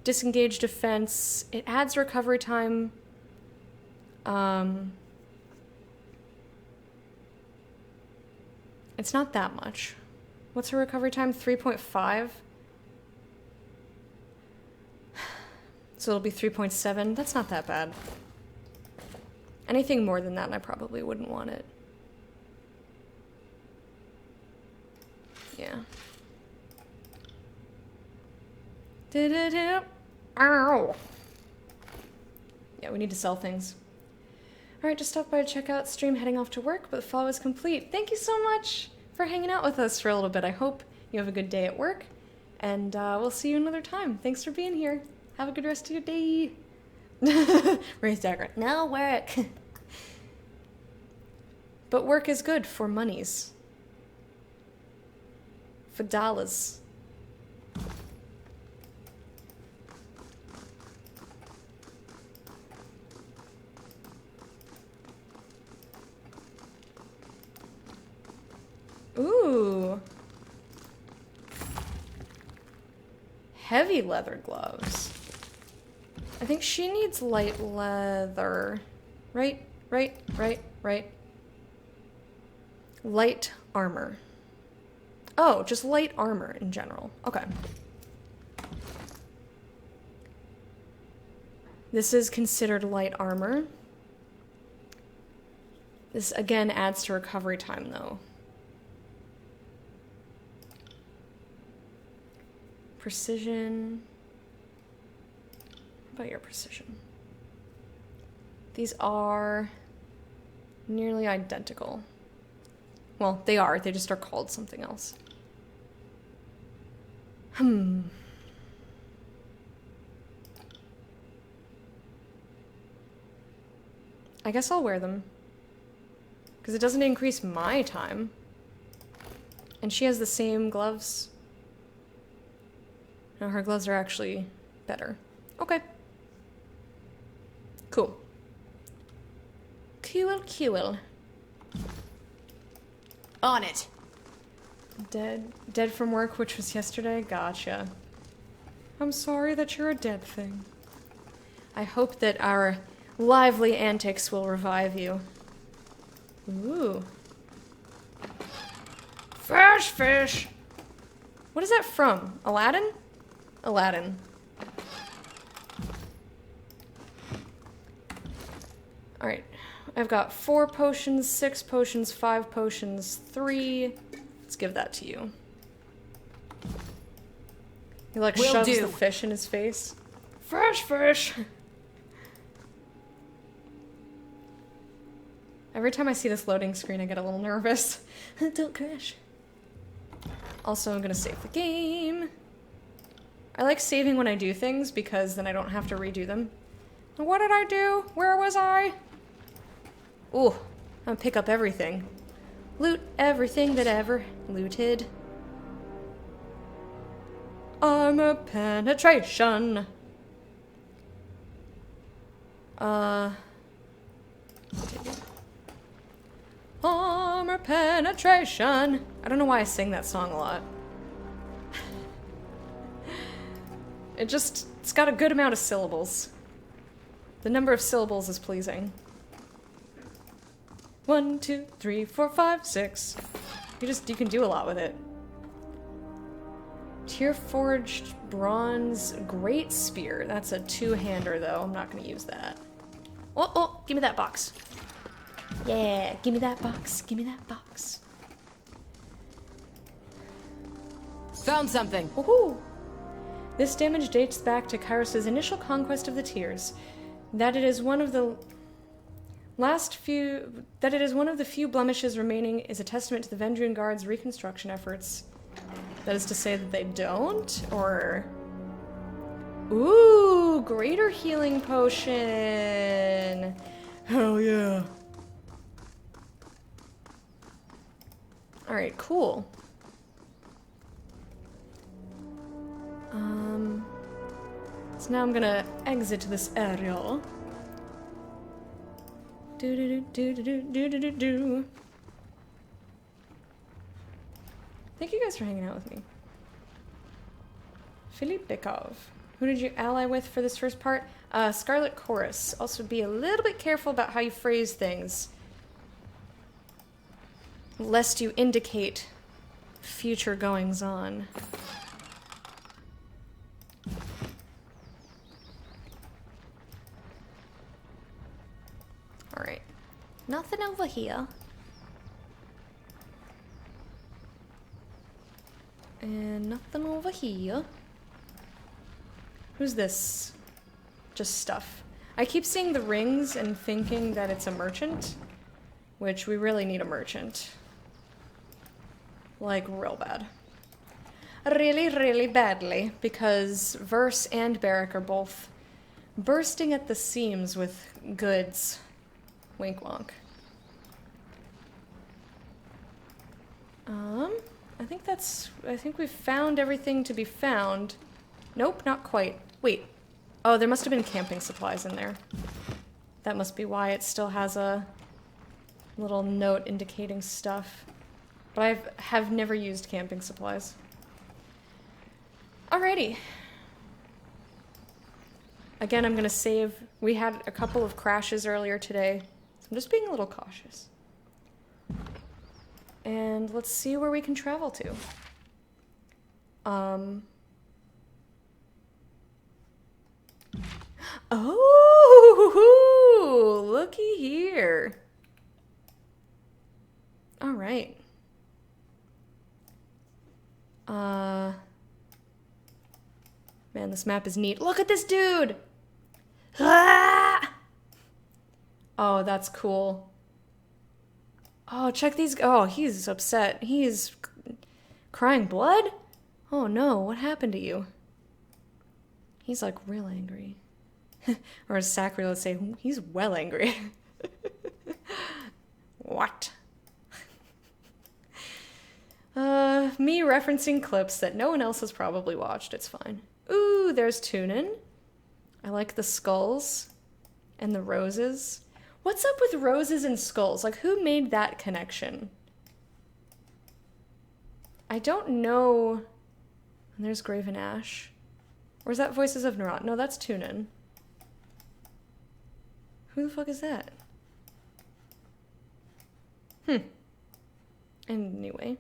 Disengage defense. It adds recovery time. It's not that much. What's her recovery time? 3.5? So it'll be 3.7. That's not that bad. Anything more than that, and I probably wouldn't want it. Yeah. Ow. Yeah, we need to sell things. Alright, just stopped by to check out stream, heading off to work, but the follow is complete. Thank you so much for hanging out with us for a little bit. I hope you have a good day at work, and we'll see you another time. Thanks for being here. Have a good rest of your day. Raise dagger. No work. But work is good for monies. For dollars. Ooh. Heavy leather gloves. I think she needs light leather. Right? Light armor. Oh, just light armor in general. Okay. This is considered light armor. This again adds to recovery time though. Precision. How about your precision? These are nearly identical. Well, they are. They just are called something else. I guess I'll wear them. Because it doesn't increase my time. And she has the same gloves. No, her gloves are actually better. Okay. Cool. Cool. On it. Dead from work, which was yesterday? Gotcha. I'm sorry that you're a dead thing. I hope that our lively antics will revive you. Ooh. Fresh fish! What is that from? Aladdin? Aladdin. Alright. I've got 4 potions, 6 potions, 5 potions, 3. Let's give that to you. He like shoves the fish in his face. Fresh fish! Every time I see this loading screen, I get a little nervous. Don't crash. Also, I'm gonna save the game. I like saving when I do things because then I don't have to redo them. What did I do? Where was I? Ooh, I'm gonna pick up everything. Loot everything that ever looted. Armor penetration. Armor penetration. I don't know why I sing that song a lot. It's got a good amount of syllables. The number of syllables is pleasing. 1, 2, 3, 4, 5, 6. You can do a lot with it. Tear forged bronze great spear. That's a 2-hander though. I'm not gonna use that. Oh, give me that box. Yeah, give me that box. Give me that box. Found something. Woohoo! This damage dates back to Kairos' initial conquest of the Tears. That it is one of the few blemishes remaining is a testament to the Vendrian Guard's reconstruction efforts. That is to say that they don't, or... Ooh, greater healing potion! Hell yeah. Alright, cool. So now I'm gonna exit this area. Do. Thank you guys for hanging out with me. Filipikov. Who did you ally with for this first part? Scarlet Chorus. Also be a little bit careful about how you phrase things, lest you indicate future goings-on. Alright. Nothing over here. And nothing over here. Who's this? Just stuff. I keep seeing the rings and thinking that it's a merchant, which we really need a merchant. Like, real bad. Really, really badly, because Verse and Barrack are both bursting at the seams with goods. Wink wonk. I think we've found everything to be found. Nope, not quite. Wait. Oh, there must have been camping supplies in there. That must be why it still has a little note indicating stuff. But I have never used camping supplies. Alrighty. Again, I'm gonna save. We had a couple of crashes earlier today, so I'm just being a little cautious. And let's see where we can travel to. Oh, looky here. All right. Man, this map is neat. Look at this dude! Ah! Oh, that's cool. Oh, check these. Oh, he's upset. He's crying blood? Oh no, what happened to you? He's like real angry. Or as Sakura would say, he's well angry. What? Me referencing clips that no one else has probably watched. It's fine. Ooh, there's Tunin. I like the skulls and the roses. What's up with roses and skulls? Like, who made that connection? I don't know. And there's Graven Ash. Or is that Voices of Nerat? No, that's Tunin. Who the fuck is that? Anyway.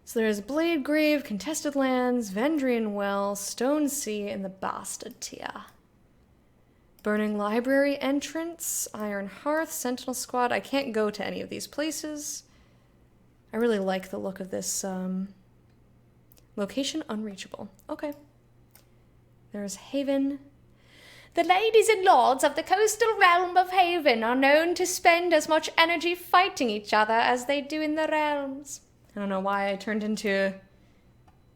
So there's Blade Grave, Contested Lands, Vendrian Well, Stone Sea, and the Bastard Tier. Burning Library entrance, Iron Hearth, Sentinel Squad. I can't go to any of these places. I really like the look of this. Location unreachable. Okay. There's Haven. The ladies and lords of the coastal realm of Haven are known to spend as much energy fighting each other as they do in the realms. I don't know why I turned into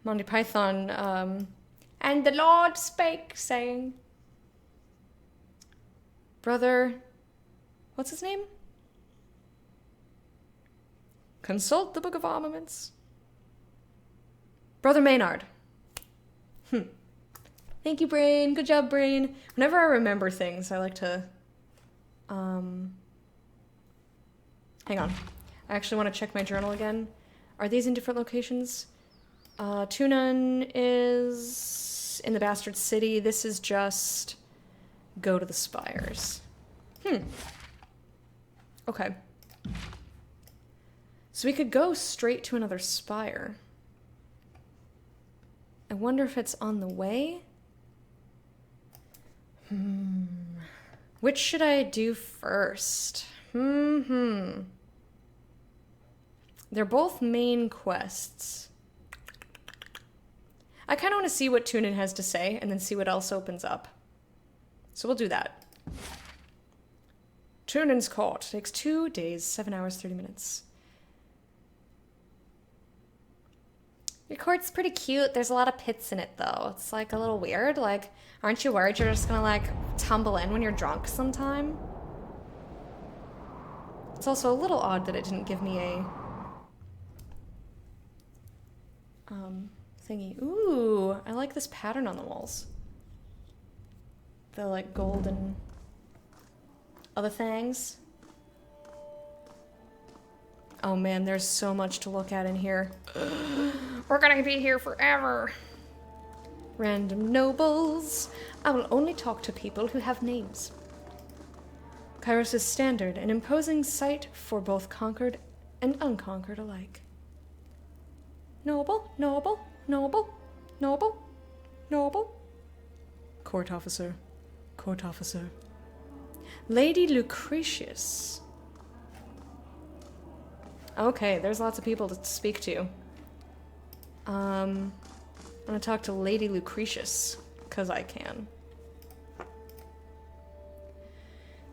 Monty Python. And the Lord spake, saying... Brother... What's his name? Consult the Book of Armaments. Brother Maynard. Thank you, Brain. Good job, Brain. Whenever I remember things, I like to... Hang on. I actually want to check my journal again. Are these in different locations? Tunan is in the Bastard City. This is just go to the spires. Okay. So we could go straight to another spire. I wonder if it's on the way? Which should I do first? They're both main quests. I kind of want to see what Tunin has to say and then see what else opens up. So we'll do that. Tunin's Court takes 2 days, 7 hours, 30 minutes. Your court's pretty cute. There's a lot of pits in it, though. It's, like, a little weird. Like, aren't you worried you're just gonna, like, tumble in when you're drunk sometime? It's also a little odd that it didn't give me a... thingy. Ooh, I like this pattern on the walls. The, like, gold and other things. Oh man, there's so much to look at in here. We're gonna be here forever. Random nobles. I will only talk to people who have names. Kairos' standard, an imposing sight for both conquered and unconquered alike. Noble, noble, noble, noble, noble. Court officer, court officer. Lady Lucretius. Okay, there's lots of people to speak to. I'm gonna talk to Lady Lucretius, because I can.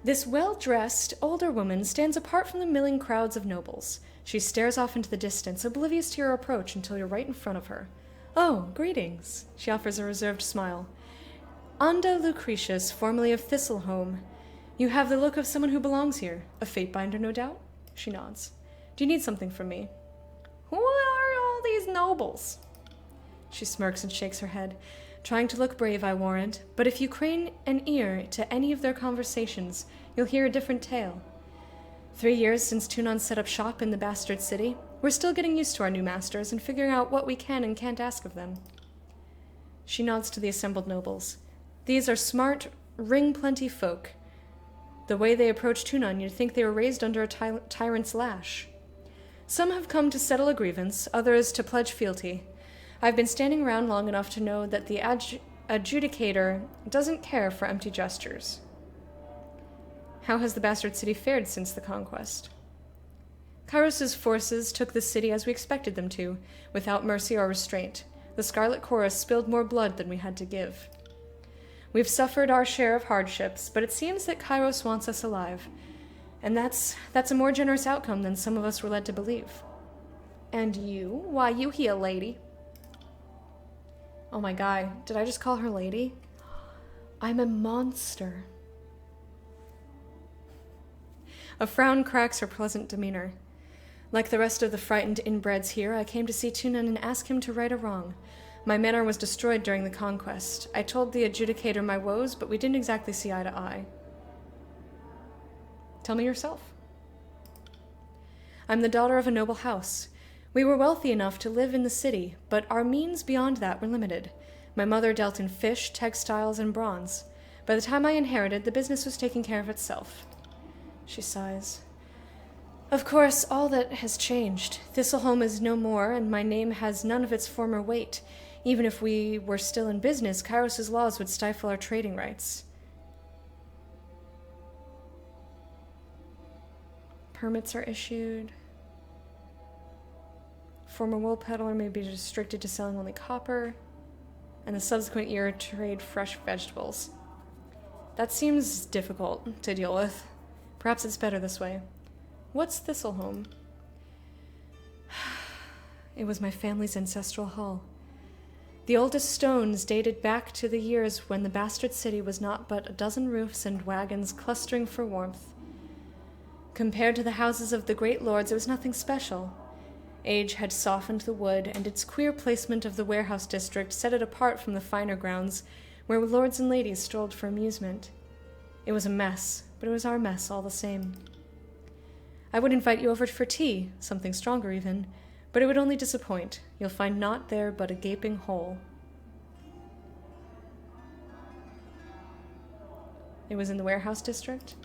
This well-dressed, older woman stands apart from the milling crowds of nobles. She stares off into the distance, oblivious to your approach until you're right in front of her. Oh, greetings. She offers a reserved smile. Anda Lucretius, formerly of Thistleholm. You have the look of someone who belongs here. A fate-binder, no doubt? She nods. Do you need something from me? Who are all these nobles? She smirks and shakes her head. Trying to look brave, I warrant, but if you crane an ear to any of their conversations, you'll hear a different tale. 3 years since Tunon set up shop in the bastard city. We're still getting used to our new masters and figuring out what we can and can't ask of them. She nods to the assembled nobles. These are smart, ring-plenty folk. The way they approach Tunon, you'd think they were raised under a tyrant's lash. Some have come to settle a grievance, others to pledge fealty. I've been standing around long enough to know that the adjudicator doesn't care for empty gestures. How has the bastard city fared since the conquest? Kairos' forces took the city as we expected them to, without mercy or restraint. The Scarlet Chorus spilled more blood than we had to give. We've suffered our share of hardships, but it seems that Kairos wants us alive. And that's a more generous outcome than some of us were led to believe. And you? Why, you here, lady? Oh my god, did I just call her lady? I'm a monster. A frown cracks her pleasant demeanor. Like the rest of the frightened inbreds here, I came to see Tunon and ask him to right a wrong. My manor was destroyed during the conquest. I told the adjudicator my woes, but we didn't exactly see eye to eye. Tell me yourself. I'm the daughter of a noble house. We were wealthy enough to live in the city, but our means beyond that were limited. My mother dealt in fish, textiles, and bronze. By the time I inherited, the business was taking care of itself. She sighs. Of course, all that has changed. Thistleholm is no more, and my name has none of its former weight. Even if we were still in business, Kairos' laws would stifle our trading rights. Permits are issued. Former wool peddler may be restricted to selling only copper, and the subsequent year trade fresh vegetables. That seems difficult to deal with. Perhaps it's better this way. What's Thistleholm? It was my family's ancestral hall. The oldest stones dated back to the years when the bastard city was not but a dozen roofs and wagons clustering for warmth. Compared to the houses of the great lords, it was nothing special. Age had softened the wood, and its queer placement of the warehouse district set it apart from the finer grounds, where lords and ladies strolled for amusement. It was a mess, but it was our mess all the same. I would invite you over for tea, something stronger even, but it would only disappoint. You'll find naught there but a gaping hole. It was in the warehouse district?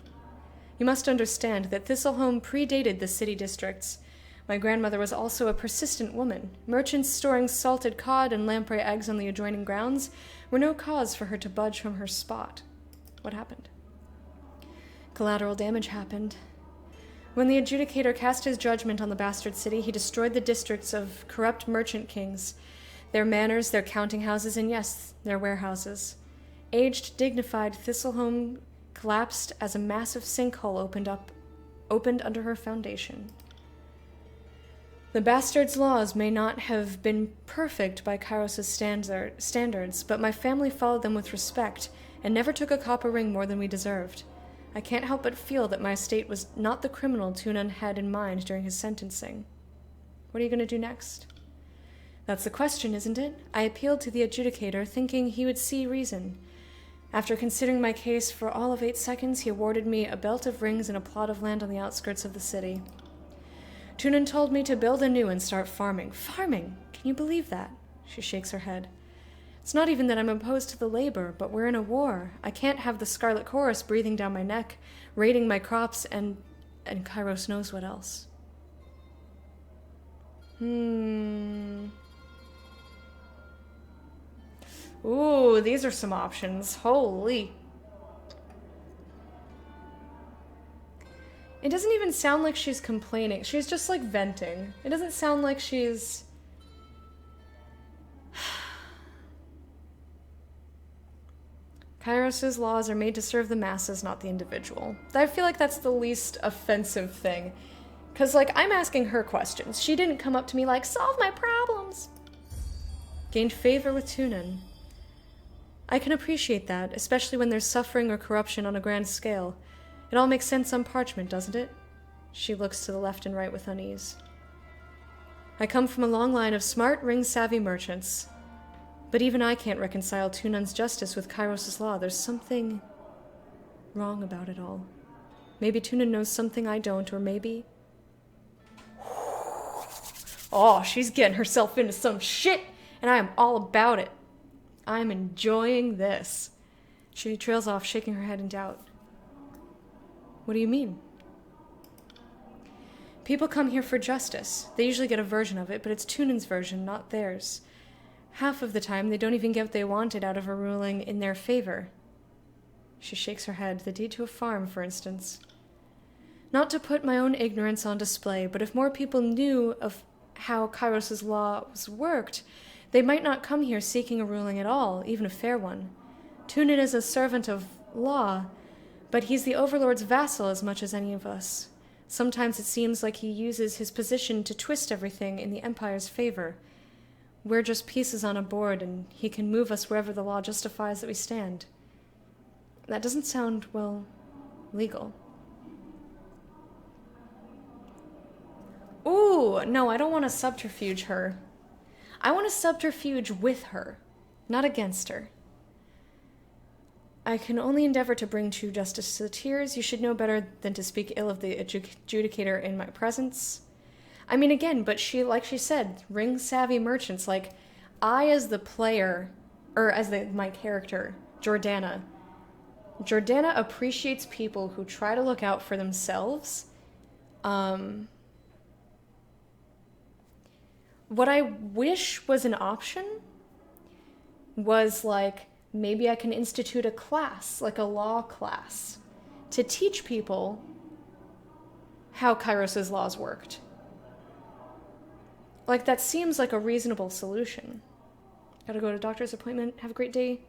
You must understand that Thistleholm predated the city districts. My grandmother was also a persistent woman. Merchants storing salted cod and lamprey eggs on the adjoining grounds were no cause for her to budge from her spot. What happened? Collateral damage happened. When the adjudicator cast his judgment on the bastard city, he destroyed the districts of corrupt merchant kings, their manors, their counting houses, and yes, their warehouses. Aged, dignified Thistleholm collapsed as a massive sinkhole opened under her foundation. The bastard's laws may not have been perfect by Kairos' standards, but my family followed them with respect and never took a copper ring more than we deserved. I can't help but feel that my estate was not the criminal Tunon had in mind during his sentencing. What are you going to do next? That's the question, isn't it? I appealed to the adjudicator, thinking he would see reason. After considering my case for all of 8 seconds, he awarded me a belt of rings and a plot of land on the outskirts of the city. Tunon told me to build anew and start farming. Farming? Can you believe that? She shakes her head. It's not even that I'm opposed to the labor, but we're in a war. I can't have the Scarlet Chorus breathing down my neck, raiding my crops, and Kairos knows what else. Ooh, these are some options. Holy. It doesn't even sound like she's complaining. She's just like venting. It doesn't sound like she's... Kairos' laws are made to serve the masses, not the individual. I feel like that's the least offensive thing. Because, like, I'm asking her questions. She didn't come up to me like, solve my problems. Gained favor with Tunin. I can appreciate that, especially when there's suffering or corruption on a grand scale. It all makes sense on parchment, doesn't it? She looks to the left and right with unease. I come from a long line of smart, ring-savvy merchants. But even I can't reconcile Tunan's justice with Kairos' law. There's something wrong about it all. Maybe Tunan knows something I don't, or maybe... Oh, she's getting herself into some shit, and I am all about it. I'm enjoying this. She trails off, shaking her head in doubt. What do you mean? People come here for justice. They usually get a version of it, but it's Tunan's version, not theirs. Half of the time, they don't even get what they wanted out of a ruling in their favor. She shakes her head. The deed to a farm, for instance. Not to put my own ignorance on display, but if more people knew of how Kairos' laws worked, they might not come here seeking a ruling at all, even a fair one. Tunin is a servant of law, but he's the Overlord's vassal as much as any of us. Sometimes it seems like he uses his position to twist everything in the Empire's favor. We're just pieces on a board, and he can move us wherever the law justifies that we stand. That doesn't sound, well, legal. Ooh, no, I don't want to subterfuge her. I want to subterfuge with her, not against her. I can only endeavor to bring true justice to the tears. You should know better than to speak ill of the adjudicator in my presence. I mean, again, but like she said, ring-savvy merchants. Like, I as the player, or as my character, Jordana appreciates people who try to look out for themselves. What I wish was an option was, like, maybe I can institute a class, like a law class, to teach people how Kairos' laws worked. Like, that seems like a reasonable solution. Gotta go to a doctor's appointment. Have a great day.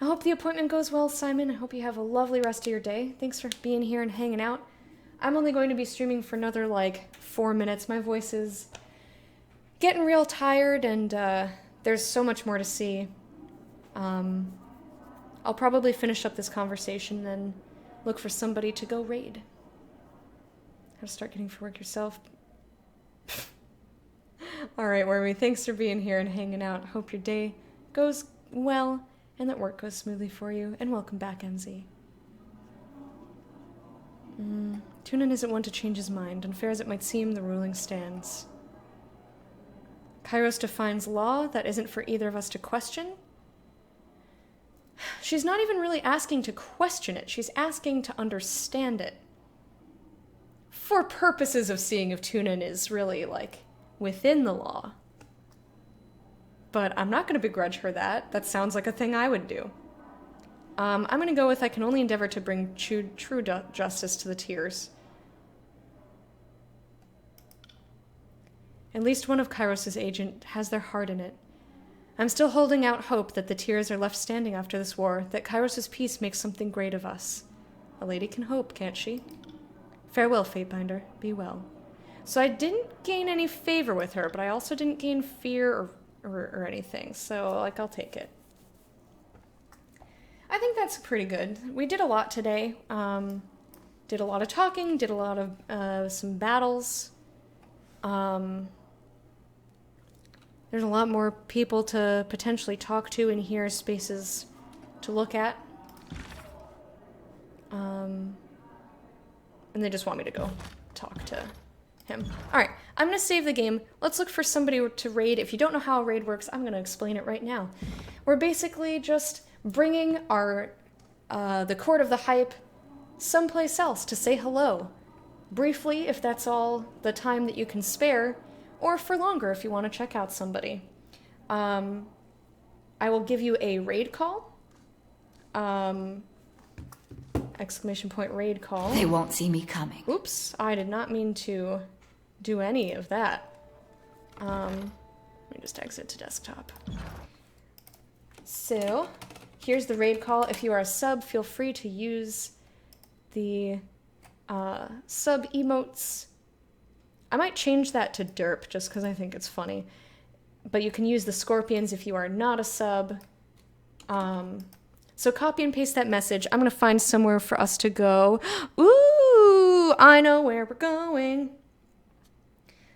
I hope the appointment goes well, Simon. I hope you have a lovely rest of your day. Thanks for being here and hanging out. I'm only going to be streaming for another, 4 minutes. My voice is getting real tired, and there's so much more to see. I'll probably finish up this conversation, then look for somebody to go raid. How to start getting for work yourself. Alright, Wormy, thanks for being here and hanging out. Hope your day goes well and that work goes smoothly for you. And welcome back, MZ. Tunin isn't one to change his mind. Unfair as it might seem, the ruling stands. Kairos defines law that isn't for either of us to question. She's not even really asking to question it. She's asking to understand it. For purposes of seeing if Tunin is really, within the law. But I'm not going to begrudge her that. That sounds like a thing I would do. I'm going to go with I can only endeavor to bring true justice to the tears. At least one of Kairos' agent has their heart in it. I'm still holding out hope that the tears are left standing after this war, that Kairos' peace makes something great of us. A lady can hope, can't she? Farewell, Fatebinder. Be well. So I didn't gain any favor with her, but I also didn't gain fear or anything, so, I'll take it. I think that's pretty good. We did a lot today. Did a lot of talking, did a lot of some battles. There's a lot more people to potentially talk to and here, spaces to look at. And they just want me to go talk to him. Alright, I'm going to save the game. Let's look for somebody to raid. If you don't know how a raid works, I'm going to explain it right now. We're basically just bringing the Court of the Hype someplace else to say hello. Briefly, if that's all the time that you can spare, or for longer if you want to check out somebody. I will give you a raid call. Exclamation point raid call. They won't see me coming. Oops, I did not mean to do any of that. Let me just exit to desktop. So, Here's the raid call. If you are a sub, feel free to use the sub emotes. I might change that to derp just because I think it's funny. But you can use the scorpions if you are not a sub. So copy and paste that message. I'm going to find somewhere for us to go. Ooh, I know where we're going.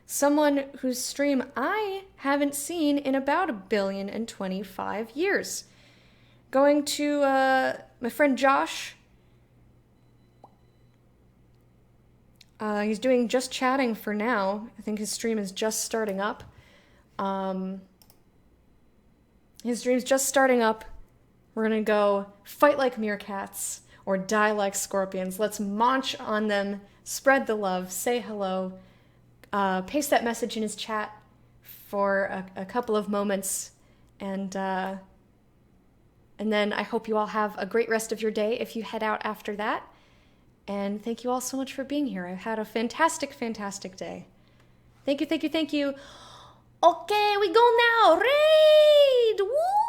Someone whose stream I haven't seen in about 1,025 years. Going to my friend Josh. He's doing just chatting for now. I think his stream is just starting up. His stream's just starting up. We're gonna go fight like meerkats or die like scorpions. Let's munch on them, spread the love, say hello, paste that message in his chat for a couple of moments, and then I hope you all have a great rest of your day if you head out after that. And thank you all so much for being here. I've had a fantastic, fantastic day. Thank you, thank you, thank you. Okay, we go now. Raid! Woo!